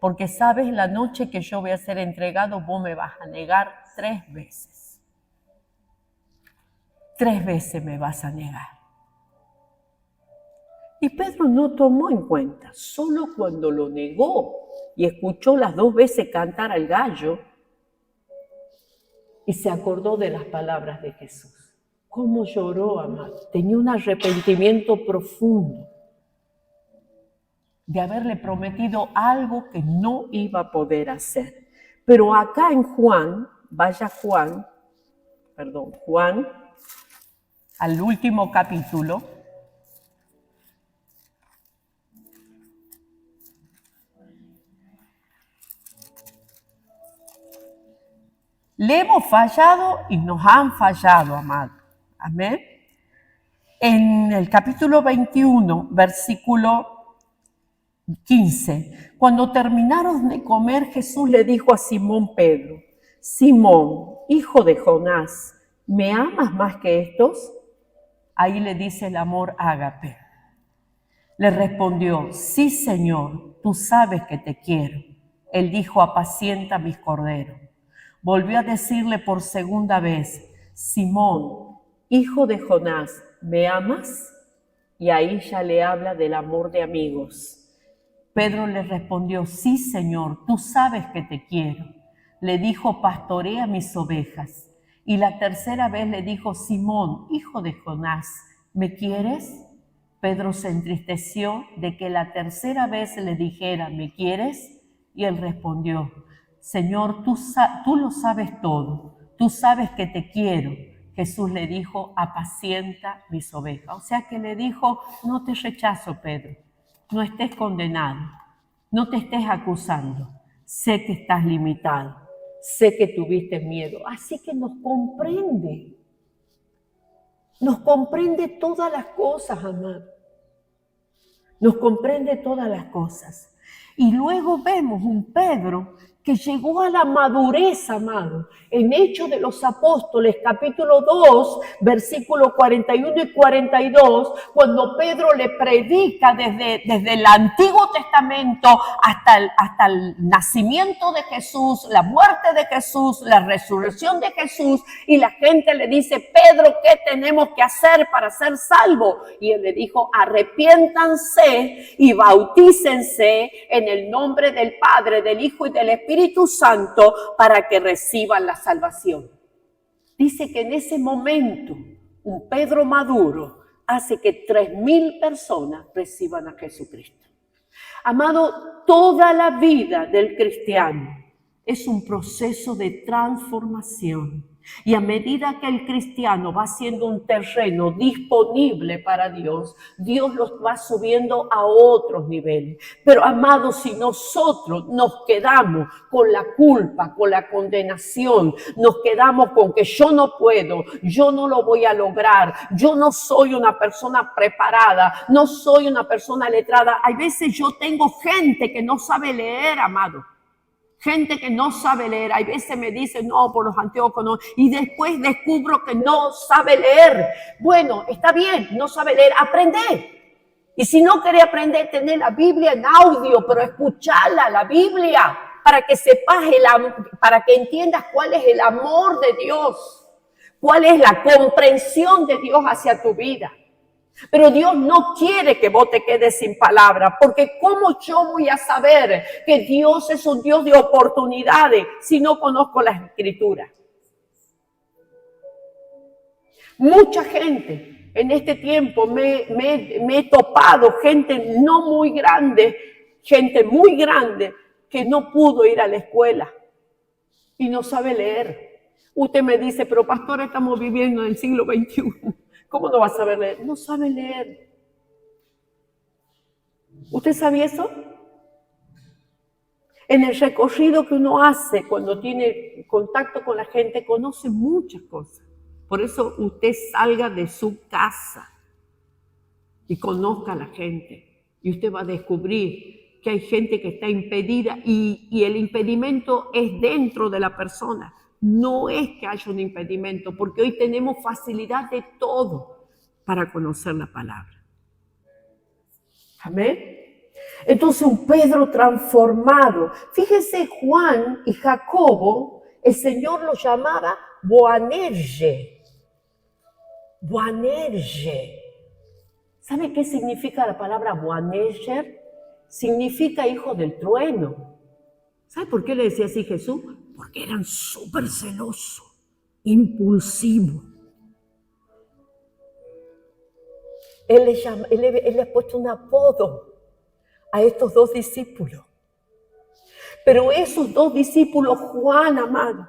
Porque sabes, la noche que yo voy a ser entregado, vos me vas a negar 3 veces. 3 veces me vas a negar. Y Pedro no tomó en cuenta. Solo cuando lo negó y escuchó las 2 veces cantar al gallo, y se acordó de las palabras de Jesús. ¿Cómo lloró, amado? Tenía un arrepentimiento profundo de haberle prometido algo que no iba a poder hacer. Pero acá en Juan, Juan, al último capítulo, le hemos fallado y nos han fallado, amado. Amén. En el capítulo 21, versículo 15, cuando terminaron de comer, Jesús le dijo a Simón Pedro, Simón, hijo de Jonás, ¿me amas más que estos? Ahí le dice el amor ágape. Le respondió, sí, Señor, tú sabes que te quiero. Él dijo, apacienta mis corderos. Volvió a decirle por segunda vez, Simón, hijo de Jonás, ¿me amas? Y ahí ya le habla del amor de amigos. Pedro le respondió, sí, Señor, tú sabes que te quiero. Le dijo, pastorea mis ovejas. Y la tercera vez le dijo, Simón, hijo de Jonás, ¿me quieres? Pedro se entristeció de que la tercera vez le dijera, ¿me quieres? Y él respondió, Señor, tú lo sabes todo, tú sabes que te quiero. Jesús le dijo, apacienta mis ovejas. O sea que le dijo, no te rechazo, Pedro, no estés condenado, no te estés acusando, sé que estás limitado, sé que tuviste miedo, así que nos comprende todas las cosas, amado. Nos comprende todas las cosas. Y luego vemos un Pedro que llegó a la madurez, amado, en Hechos de los Apóstoles, capítulo 2, versículos 41 y 42, cuando Pedro le predica desde el Antiguo Testamento hasta el nacimiento de Jesús, la muerte de Jesús, la resurrección de Jesús, y la gente le dice, Pedro, ¿qué tenemos que hacer para ser salvos? Y él le dijo, arrepiéntanse y bautícense en el nombre del Padre, del Hijo y del Espíritu Santo para que reciban la salvación. Dice que en ese momento un Pedro maduro hace que 3,000 personas reciban a Jesucristo. Amado, toda la vida del cristiano es un proceso de transformación. Y a medida que el cristiano va siendo un terreno disponible para Dios, Dios los va subiendo a otros niveles. Pero, amados, si nosotros nos quedamos con la culpa, con la condenación, nos quedamos con que yo no puedo, yo no lo voy a lograr, yo no soy una persona preparada, no soy una persona letrada. Hay veces yo tengo gente que no sabe leer, amado. Gente que no sabe leer, hay veces me dicen, no, por los anteojos no, y después descubro que no sabe leer. Bueno, está bien, no sabe leer, aprende. Y si no quiere aprender, tener la Biblia en audio, pero escucharla, la Biblia, para que sepas, para que entiendas cuál es el amor de Dios, cuál es la comprensión de Dios hacia tu vida. Pero Dios no quiere que vos te quedes sin palabra, porque ¿cómo yo voy a saber que Dios es un Dios de oportunidades si no conozco las Escrituras? Mucha gente en este tiempo me he topado, gente no muy grande, gente muy grande que no pudo ir a la escuela y no sabe leer. Usted me dice, pero pastora, estamos viviendo en el siglo XXI. ¿Cómo no va a saber leer? No sabe leer. ¿Usted sabía eso? En el recorrido que uno hace cuando tiene contacto con la gente, conoce muchas cosas. Por eso usted salga de su casa y conozca a la gente. Y usted va a descubrir que hay gente que está impedida y el impedimento es dentro de la persona. No es que haya un impedimento, porque hoy tenemos facilidad de todo para conocer la palabra. Amén. Entonces un Pedro transformado. Fíjese, Juan y Jacobo, el Señor los llamaba Boanerge. Boanerge. ¿Sabe qué significa la palabra Boanerge? Significa hijo del trueno. ¿Sabe por qué le decía así Jesús? Porque eran súper celosos, impulsivos. Él le ha puesto un apodo a estos dos discípulos. Pero esos dos discípulos, Juan, amado,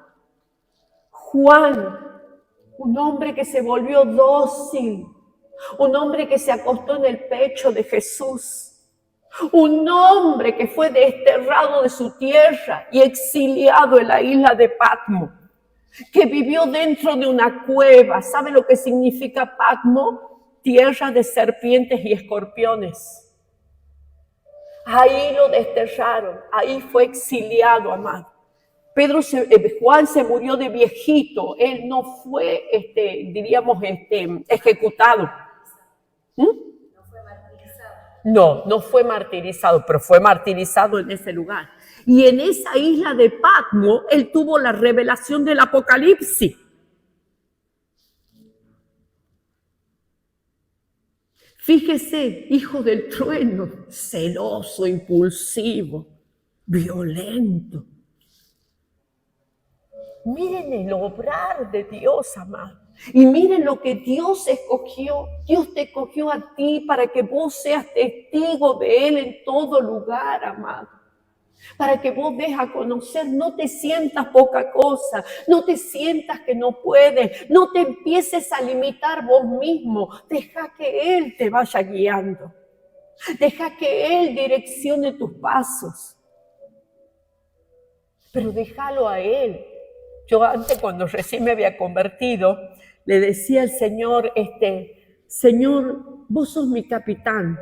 Juan, un hombre que se volvió dócil, un hombre que se acostó en el pecho de Jesús, un hombre que fue desterrado de su tierra y exiliado en la isla de Patmos, que vivió dentro de una cueva. ¿Sabe lo que significa Patmos? Tierra de serpientes y escorpiones. Ahí lo desterraron, ahí fue exiliado, amado. Juan se murió de viejito, él no fue, ejecutado. No fue martirizado, pero fue martirizado en ese lugar. Y en esa isla de Patmos, él tuvo la revelación del Apocalipsis. Fíjese, hijo del trueno, celoso, impulsivo, violento. Miren el obrar de Dios, amado. Y miren lo que Dios escogió. Dios te escogió a ti para que vos seas testigo de Él en todo lugar, amado. Para que vos des a conocer, no te sientas poca cosa, no te sientas que no puedes, no te empieces a limitar vos mismo. Deja que Él te vaya guiando. Deja que Él direccione tus pasos. Pero déjalo a Él. Yo antes, cuando recién me había convertido, le decía al Señor, Señor, vos sos mi capitán,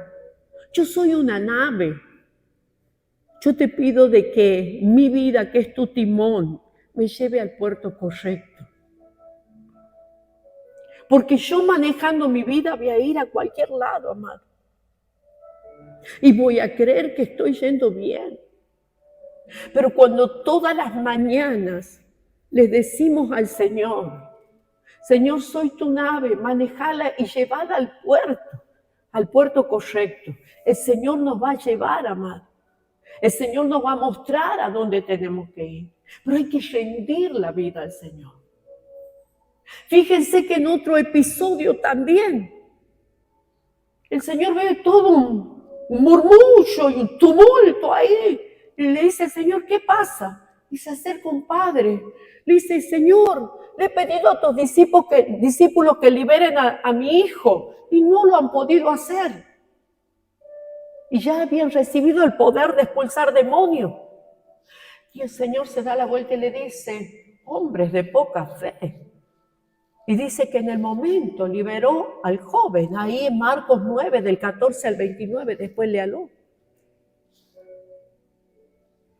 yo soy una nave. Yo te pido de que mi vida, que es tu timón, me lleve al puerto correcto. Porque yo manejando mi vida voy a ir a cualquier lado, amado. Y voy a creer que estoy yendo bien. Pero cuando todas las mañanas le decimos al Señor, Señor, soy tu nave, manejala y llevala al puerto correcto. El Señor nos va a llevar, amado. El Señor nos va a mostrar a dónde tenemos que ir. Pero hay que rendir la vida al Señor. Fíjense que en otro episodio también, el Señor ve todo un murmullo y un tumulto ahí. Y le dice, Señor, ¿qué pasa? Y se acerca un padre. Le dice, Señor, le he pedido a tus discípulos que liberen a mi hijo y no lo han podido hacer. Y ya habían recibido el poder de expulsar demonios. Y el Señor se da la vuelta y le dice, hombres de poca fe. Y dice que en el momento liberó al joven, ahí en Marcos 9, del 14 al 29, después léalo.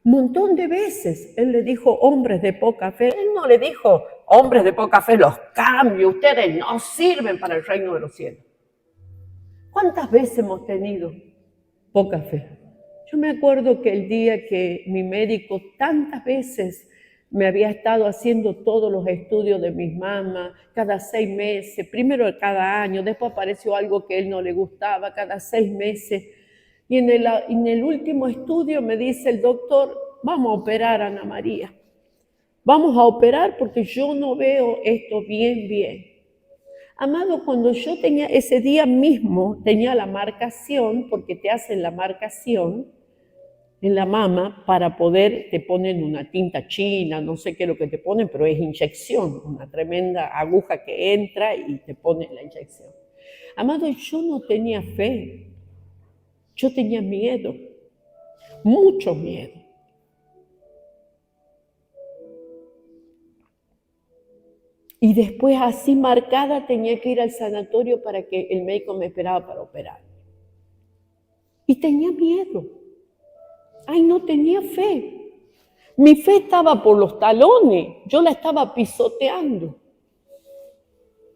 Un montón de veces Él le dijo, hombres de poca fe. Él no le dijo, hombres de poca fe, los cambio, ustedes no sirven para el reino de los cielos. ¿Cuántas veces hemos tenido poca fe? Yo me acuerdo que el día que mi médico tantas veces me había estado haciendo todos los estudios de mis mamas, cada 6 meses, primero cada año, después apareció algo que a él no le gustaba, cada 6 meses. Y en el último estudio me dice el doctor, vamos a operar a Ana María. Vamos a operar porque yo no veo esto bien. Amado, cuando yo tenía ese día mismo, tenía la marcación, porque te hacen la marcación en la mama para poder, te ponen una tinta china, no sé qué es lo que te ponen, pero es inyección, una tremenda aguja que entra y te pone la inyección. Amado, yo no tenía fe, yo tenía miedo, mucho miedo. Y después así marcada tenía que ir al sanatorio para que el médico me esperaba para operar. Y tenía miedo. Ay, no tenía fe. Mi fe estaba por los talones, yo la estaba pisoteando.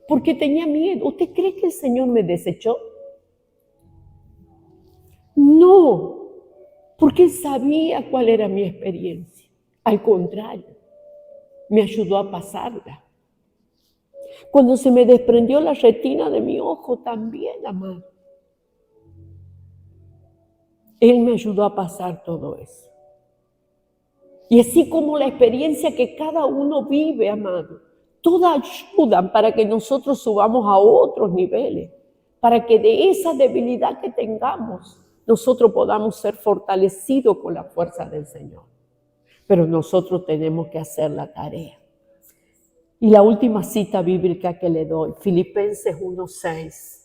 Porque tenía miedo. ¿Usted cree que el Señor me desechó? No, porque Él sabía cuál era mi experiencia. Al contrario, me ayudó a pasarla. Cuando se me desprendió la retina de mi ojo también, amado. Él me ayudó a pasar todo eso. Y así como la experiencia que cada uno vive, amado, todas ayudan para que nosotros subamos a otros niveles, para que de esa debilidad que tengamos, nosotros podamos ser fortalecidos con la fuerza del Señor. Pero nosotros tenemos que hacer la tarea. Y la última cita bíblica que le doy, Filipenses 1:6.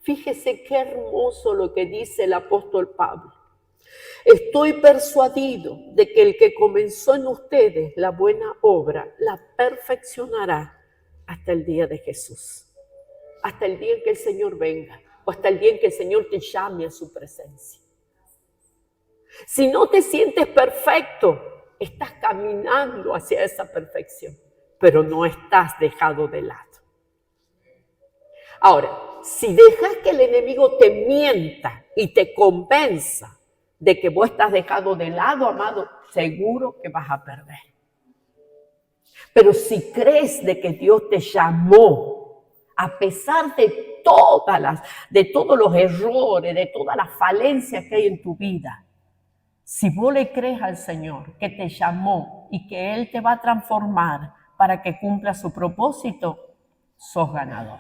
Fíjese qué hermoso lo que dice el apóstol Pablo. Estoy persuadido de que el que comenzó en ustedes la buena obra, la perfeccionará hasta el día de Jesús. Hasta el día en que el Señor venga, o hasta el día en que el Señor te llame a su presencia. Si no te sientes perfecto, estás caminando hacia esa perfección, pero no estás dejado de lado. Ahora, si dejas que el enemigo te mienta y te convenza de que vos estás dejado de lado, amado, seguro que vas a perder. Pero si crees de que Dios te llamó, a pesar de todos los errores, de todas las falencias que hay en tu vida, si vos le crees al Señor que te llamó y que Él te va a transformar para que cumpla su propósito, sos ganador,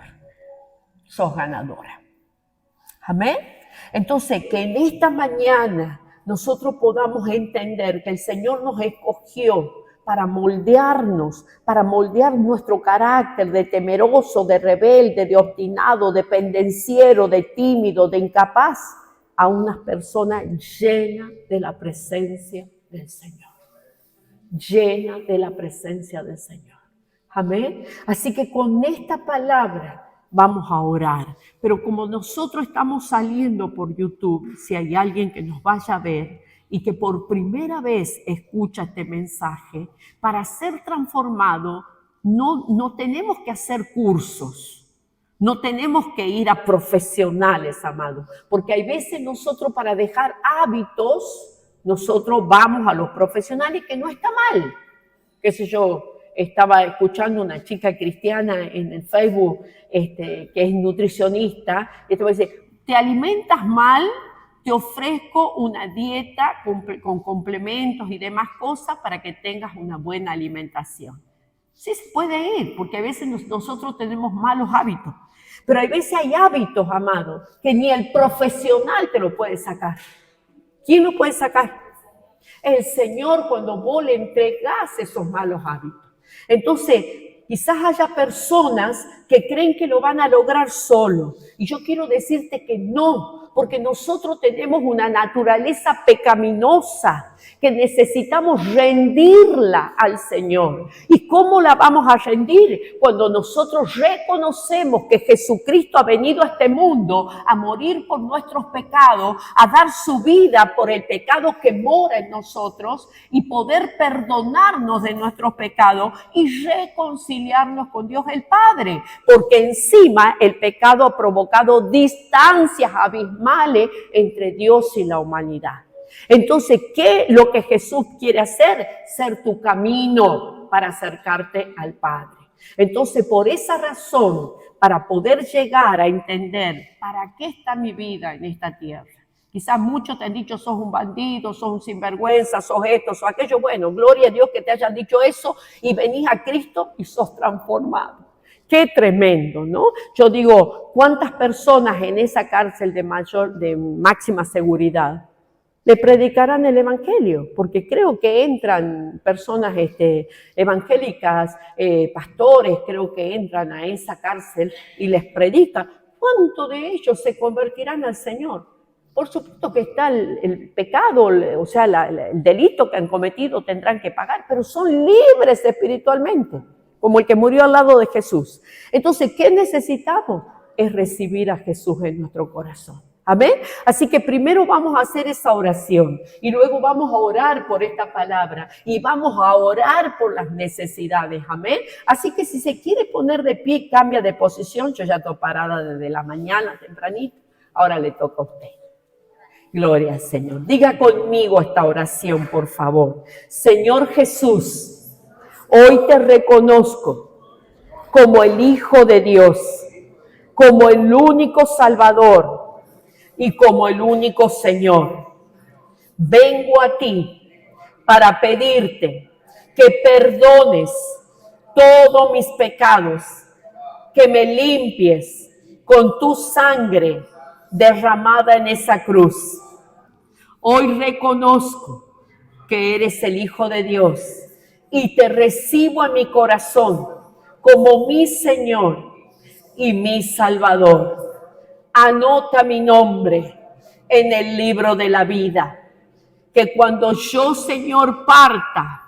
sos ganadora. Amén. Entonces, que en esta mañana nosotros podamos entender que el Señor nos escogió para moldear nuestro carácter de temeroso, de rebelde, de obstinado, de pendenciero, de tímido, de incapaz, a una persona llena de la presencia del Señor. Llena de la presencia del Señor. Amén. Así que con esta palabra vamos a orar. Pero como nosotros estamos saliendo por YouTube, si hay alguien que nos vaya a ver y que por primera vez escucha este mensaje, para ser transformado no tenemos que hacer cursos. No tenemos que ir a profesionales, amados, porque hay veces nosotros para dejar hábitos, nosotros vamos a los profesionales, que no está mal. Qué sé yo, estaba escuchando una chica cristiana en el Facebook, que es nutricionista, y te va a decir, te alimentas mal, te ofrezco una dieta con complementos y demás cosas para que tengas una buena alimentación. Sí se puede ir, porque a veces nosotros tenemos malos hábitos. Pero a veces hay hábitos, amado, que ni el profesional te lo puede sacar. ¿Quién lo puede sacar? El Señor, cuando vos le entregás esos malos hábitos. Entonces, quizás haya personas que creen que lo van a lograr solo. Y yo quiero decirte que no, porque nosotros tenemos una naturaleza pecaminosa que necesitamos rendirla al Señor. ¿Y cómo la vamos a rendir? Cuando nosotros reconocemos que Jesucristo ha venido a este mundo a morir por nuestros pecados, a dar su vida por el pecado que mora en nosotros y poder perdonarnos de nuestros pecados y reconciliarnos con Dios el Padre. Porque encima el pecado ha provocado distancias abismales entre Dios y la humanidad. Entonces, ¿qué es lo que Jesús quiere hacer? Ser tu camino para acercarte al Padre. Entonces, por esa razón, para poder llegar a entender para qué está mi vida en esta tierra. Quizás muchos te han dicho, sos un bandido, sos un sinvergüenza, sos esto, sos aquello. Bueno, gloria a Dios que te hayan dicho eso y venís a Cristo y sos transformado. Qué tremendo, ¿no? Yo digo, ¿cuántas personas en esa cárcel de máxima seguridad le predicarán el evangelio? Porque creo que entran personas evangélicas, pastores, creo que entran a esa cárcel y les predican. ¿Cuántos de ellos se convertirán al Señor? Por supuesto que está el pecado, o sea, el delito que han cometido tendrán que pagar, pero son libres espiritualmente, como el que murió al lado de Jesús. Entonces, ¿qué necesitamos? Es recibir a Jesús en nuestro corazón. Amén. Así que primero vamos a hacer esa oración y luego vamos a orar por esta palabra y vamos a orar por las necesidades. Amén. Así que si se quiere poner de pie, cambia de posición. Yo ya estoy parada desde la mañana tempranito. Ahora le toca a usted. Gloria al Señor. Diga conmigo esta oración, por favor. Señor Jesús, hoy te reconozco como el Hijo de Dios, como el único Salvador y como el único Señor. Vengo a ti para pedirte que perdones todos mis pecados, que me limpies con tu sangre derramada en esa cruz. Hoy reconozco que eres el Hijo de Dios y te recibo en mi corazón como mi Señor y mi Salvador. Anota mi nombre en el libro de la vida, que cuando yo, Señor, parta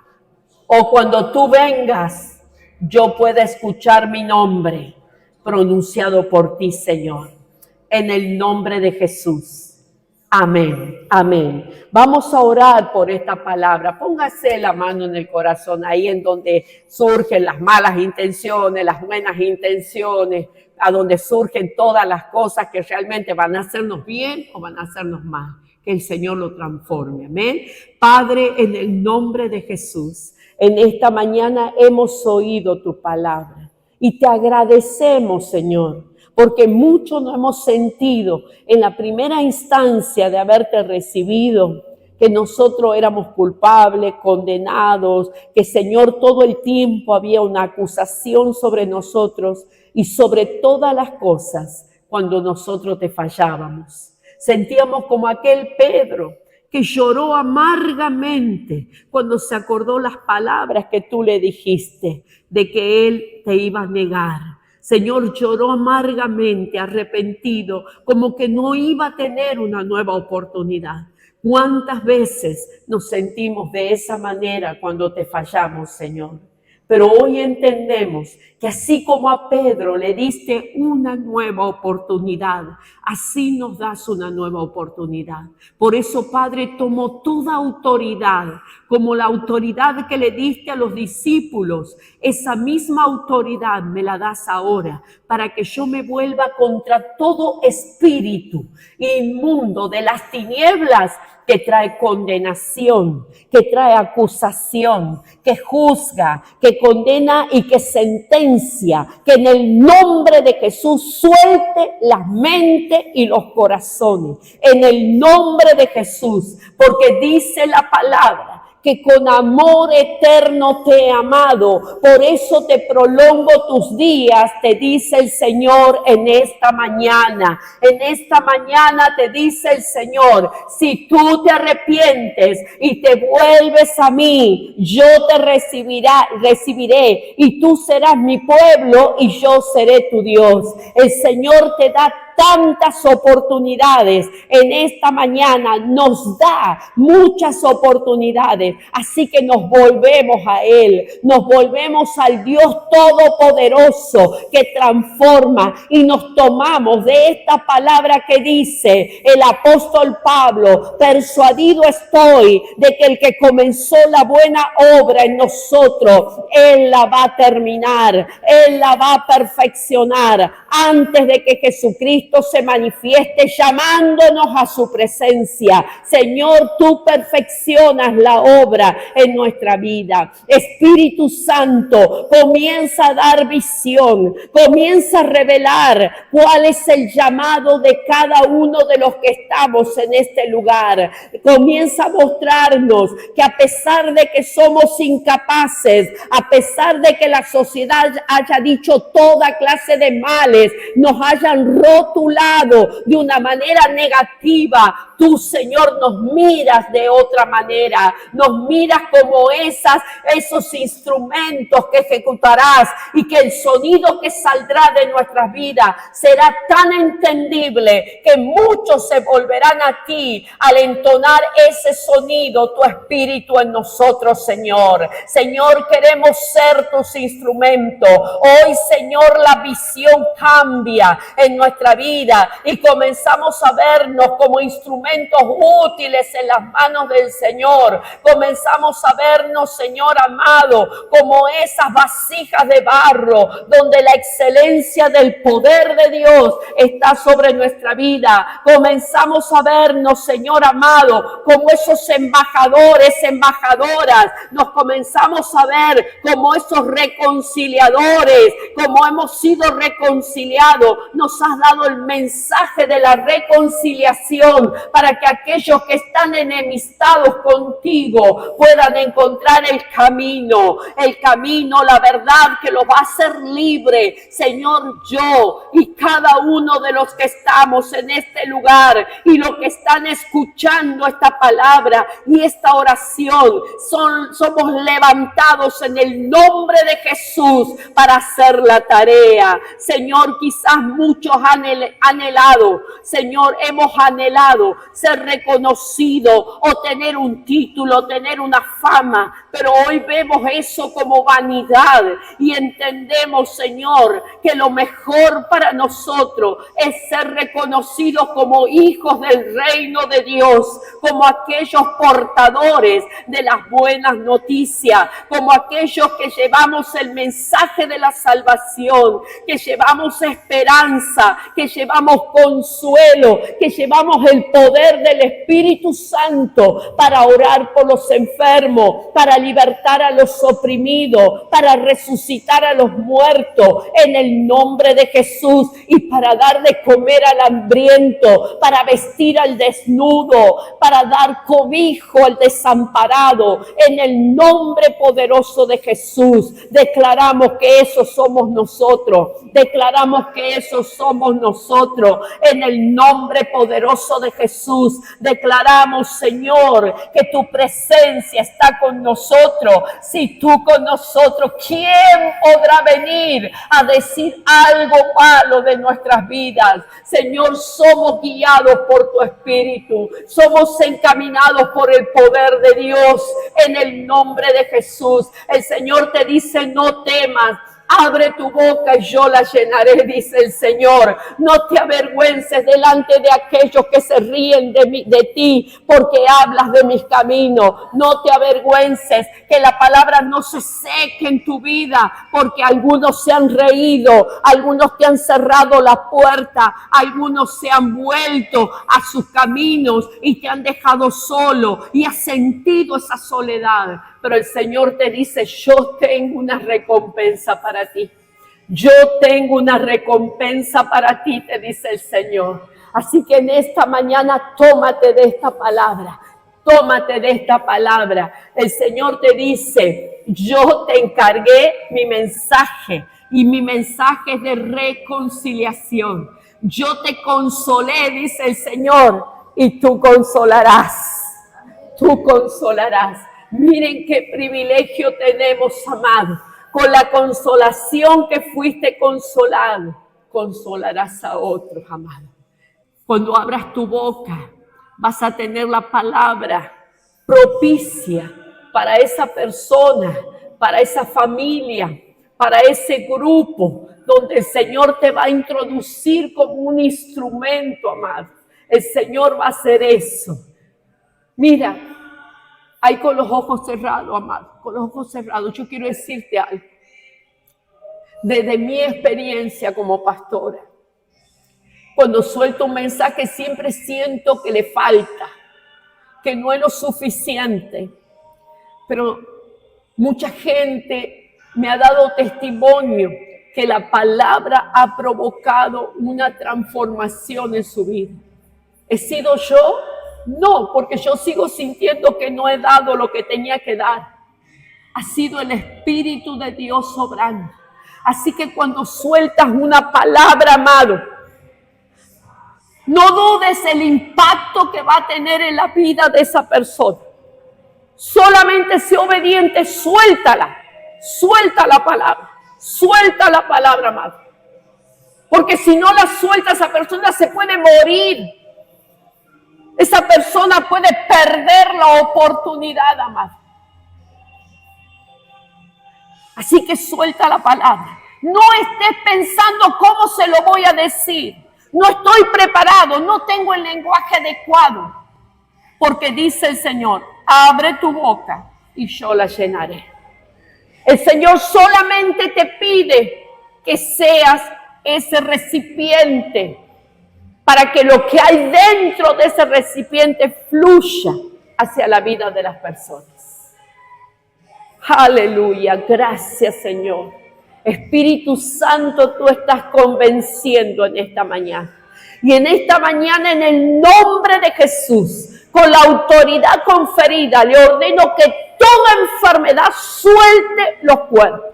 o cuando tú vengas, yo pueda escuchar mi nombre pronunciado por ti, Señor, en el nombre de Jesús. Amén, amén. Vamos a orar por esta palabra. Póngase la mano en el corazón, ahí en donde surgen las malas intenciones, las buenas intenciones, a donde surgen todas las cosas que realmente van a hacernos bien o van a hacernos mal. Que el Señor lo transforme. Amén. Padre, en el nombre de Jesús, en esta mañana hemos oído tu palabra y te agradecemos, Señor, porque mucho nos hemos sentido en la primera instancia de haberte recibido, que nosotros éramos culpables, condenados, que, Señor, todo el tiempo había una acusación sobre nosotros y sobre todas las cosas cuando nosotros te fallábamos. Sentíamos como aquel Pedro que lloró amargamente cuando se acordó las palabras que tú le dijiste de que él te iba a negar. Señor, lloró amargamente, arrepentido, como que no iba a tener una nueva oportunidad. ¿Cuántas veces nos sentimos de esa manera cuando te fallamos, Señor? Pero hoy entendemos que así como a Pedro le diste una nueva oportunidad, así nos das una nueva oportunidad. Por eso, Padre, tomo toda autoridad, como la autoridad que le diste a los discípulos. Esa misma autoridad me la das ahora para que yo me vuelva contra todo espíritu inmundo de las tinieblas que trae condenación, que trae acusación, que juzga, que condena y que sentencia, que en el nombre de Jesús suelte las mentes y los corazones, en el nombre de Jesús, porque dice la palabra que con amor eterno te he amado, por eso te prolongo tus días, te dice el Señor en esta mañana. En esta mañana te dice el Señor, si tú te arrepientes y te vuelves a mí, yo te recibiré y tú serás mi pueblo y yo seré tu Dios. El Señor te da tantas oportunidades en esta mañana, nos da muchas oportunidades, así que nos volvemos a Él, nos volvemos al Dios Todopoderoso que transforma y nos tomamos de esta palabra que dice el apóstol Pablo, persuadido estoy de que el que comenzó la buena obra en nosotros, Él la va a terminar, Él la va a perfeccionar antes de que Jesucristo se manifieste llamándonos a su presencia. Señor, tú perfeccionas la obra en nuestra vida. Espíritu Santo, comienza a dar visión, comienza a revelar cuál es el llamado de cada uno de los que estamos en este lugar. Comienza a mostrarnos que a pesar de que somos incapaces, a pesar de que la sociedad haya dicho toda clase de males, nos hayan rotulado de una manera negativa, tú, Señor, nos miras de otra manera, nos miras como esos instrumentos que ejecutarás y que el sonido que saldrá de nuestras vidas será tan entendible que muchos se volverán a ti al entonar ese sonido, tu espíritu en nosotros, Señor. Señor, queremos ser tus instrumentos. Hoy, Señor, la visión cambia en nuestra vida. vida y comenzamos a vernos como instrumentos útiles en las manos del Señor. Comenzamos a vernos, Señor amado, como esas vasijas de barro donde la excelencia del poder de Dios está sobre nuestra vida. Comenzamos a vernos, Señor amado, como esos embajadores, embajadoras. Nos comenzamos a ver como esos reconciliadores, como hemos sido reconciliados. Nos has dado el mensaje de la reconciliación para que aquellos que están enemistados contigo puedan encontrar el camino, la verdad que los va a hacer libre. Señor, yo y cada uno de los que estamos en este lugar y los que están escuchando esta palabra y esta oración, somos levantados en el nombre de Jesús para hacer la tarea. Señor, quizás muchos han anhelado, Señor, hemos anhelado ser reconocidos o tener un título, tener una fama, pero hoy vemos eso como vanidad y entendemos, Señor, que lo mejor para nosotros es ser reconocidos como hijos del reino de Dios, como aquellos portadores de las buenas noticias, como aquellos que llevamos el mensaje de la salvación, que llevamos esperanza, que llevamos consuelo, que llevamos el poder del Espíritu Santo para orar por los enfermos, para libertar a los oprimidos, para resucitar a los muertos en el nombre de Jesús y para dar de comer al hambriento, para vestir al desnudo, para dar cobijo al desamparado. En el nombre poderoso de Jesús declaramos que esos somos nosotros, declaramos que esos somos nosotros. En el nombre poderoso de Jesús declaramos, Señor, que tu presencia está con nosotros. Si tú con nosotros, ¿quién podrá venir a decir algo malo de nuestras vidas? Señor, somos guiados por tu Espíritu, somos encaminados por el poder de Dios. En el nombre de Jesús, el Señor te dice: no temas. Abre tu boca y yo la llenaré, dice el Señor. No te avergüences delante de aquellos que se ríen de ti porque hablas de mis caminos. No te avergüences, que la palabra no se seque en tu vida porque algunos se han reído, algunos te han cerrado la puerta, algunos se han vuelto a sus caminos y te han dejado solo y has sentido esa soledad. Pero el Señor te dice: yo tengo una recompensa para ti. Yo tengo una recompensa para ti, te dice el Señor. Así que en esta mañana tómate de esta palabra. Tómate de esta palabra. El Señor te dice: yo te encargué mi mensaje y mi mensaje es de reconciliación. Yo te consolé, dice el Señor, y tú consolarás. Tú consolarás. Miren qué privilegio tenemos, amado. Con la consolación que fuiste consolado, consolarás a otros, amado. Cuando abras tu boca, vas a tener la palabra propicia para esa persona, para esa familia, para ese grupo, donde el Señor te va a introducir como un instrumento, amado. El Señor va a hacer eso. Mira, ahí con los ojos cerrados, amado, con los ojos cerrados, yo quiero decirte algo. Desde mi experiencia como pastora, cuando suelto un mensaje siempre siento que le falta, que no es lo suficiente. Pero mucha gente me ha dado testimonio que la palabra ha provocado una transformación en su vida. ¿He sido yo? No, porque yo sigo sintiendo que no he dado lo que tenía que dar. Ha sido el Espíritu de Dios obrando. Así que cuando sueltas una palabra, amado, no dudes el impacto que va a tener en la vida de esa persona. Solamente sé obediente, suéltala. Suelta la palabra, amado. Porque si no la suelta, esa persona se puede morir. Esa persona puede perder la oportunidad, amado. Así que suelta la palabra. No estés pensando cómo se lo voy a decir. No estoy preparado, no tengo el lenguaje adecuado. Porque dice el Señor, abre tu boca y yo la llenaré. El Señor solamente te pide que seas ese recipiente para que lo que hay dentro de ese recipiente fluya hacia la vida de las personas. Aleluya, gracias Señor. Espíritu Santo, tú estás convenciendo en esta mañana. Y en esta mañana, en el nombre de Jesús, con la autoridad conferida, le ordeno que toda enfermedad suelte los cuerpos.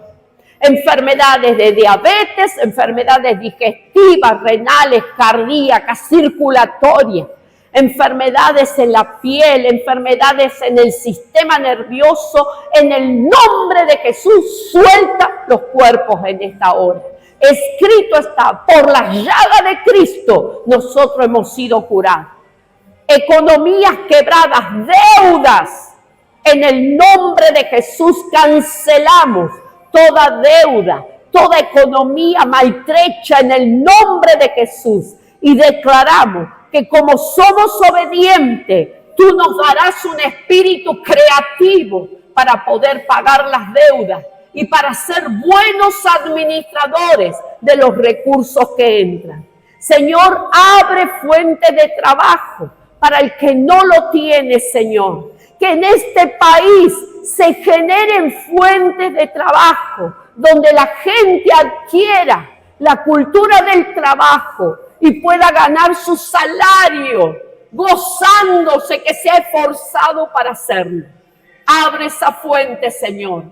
Enfermedades de diabetes, enfermedades digestivas, renales, cardíacas, circulatorias, enfermedades en la piel, enfermedades en el sistema nervioso. En el nombre de Jesús, suelta los cuerpos en esta hora. Escrito está, por la llaga de Cristo nosotros hemos sido curados. Economías quebradas, deudas, en el nombre de Jesús cancelamos toda deuda, toda economía maltrecha en el nombre de Jesús. Y declaramos que como somos obedientes, tú nos darás un espíritu creativo para poder pagar las deudas y para ser buenos administradores de los recursos que entran. Señor, abre fuentes de trabajo para el que no lo tiene, Señor. Que en este país se generen fuentes de trabajo donde la gente adquiera la cultura del trabajo y pueda ganar su salario gozándose que se ha esforzado para hacerlo. Abre esa fuente, Señor.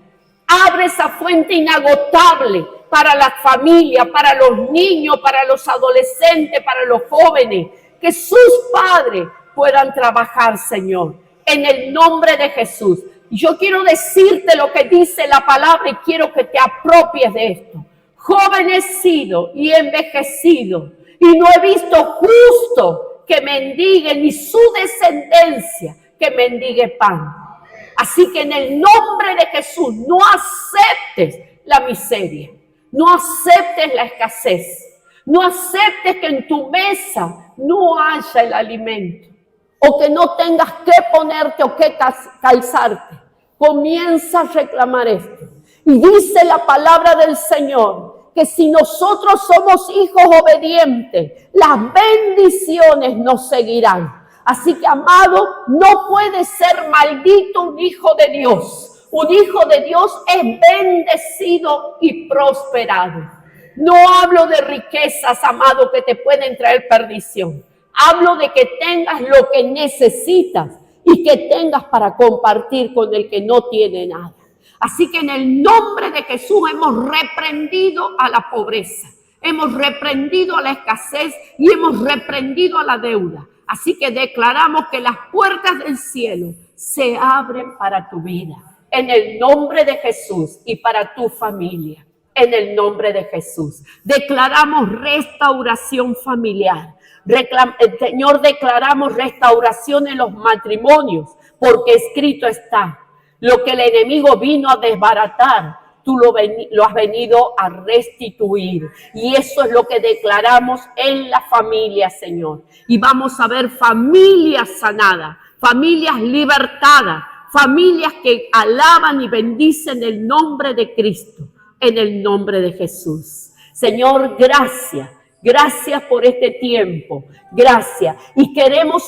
Abre esa fuente inagotable para la familia, para los niños, para los adolescentes, para los jóvenes. Que sus padres puedan trabajar, Señor, en el nombre de Jesús. Yo quiero decirte lo que dice la palabra y quiero que te apropies de esto. Joven he sido y envejecido y no he visto justo que mendigue ni su descendencia que mendigue pan. Así que en el nombre de Jesús no aceptes la miseria, no aceptes la escasez, no aceptes que en tu mesa no haya el alimento o que no tengas que ponerte o que calzarte. Comienza a reclamar esto. Y dice la palabra del Señor que si nosotros somos hijos obedientes, las bendiciones nos seguirán. Así que, amado, no puede ser maldito un hijo de Dios. Un hijo de Dios es bendecido y prosperado. No hablo de riquezas, amado, que te pueden traer perdición. Hablo de que tengas lo que necesitas y que tengas para compartir con el que no tiene nada. Así que en el nombre de Jesús hemos reprendido a la pobreza, hemos reprendido a la escasez y hemos reprendido a la deuda. Así que declaramos que las puertas del cielo se abren para tu vida, en el nombre de Jesús y para tu familia, en el nombre de Jesús. Declaramos restauración familiar. Señor, declaramos restauración en los matrimonios, porque escrito está, lo que el enemigo vino a desbaratar, tú lo has venido a restituir. Y eso es lo que declaramos en la familia, Señor. Y vamos a ver familias sanadas, familias libertadas, familias que alaban y bendicen el nombre de Cristo, en el nombre de Jesús. Señor, gracias. Gracias por este tiempo. Gracias. Y queremos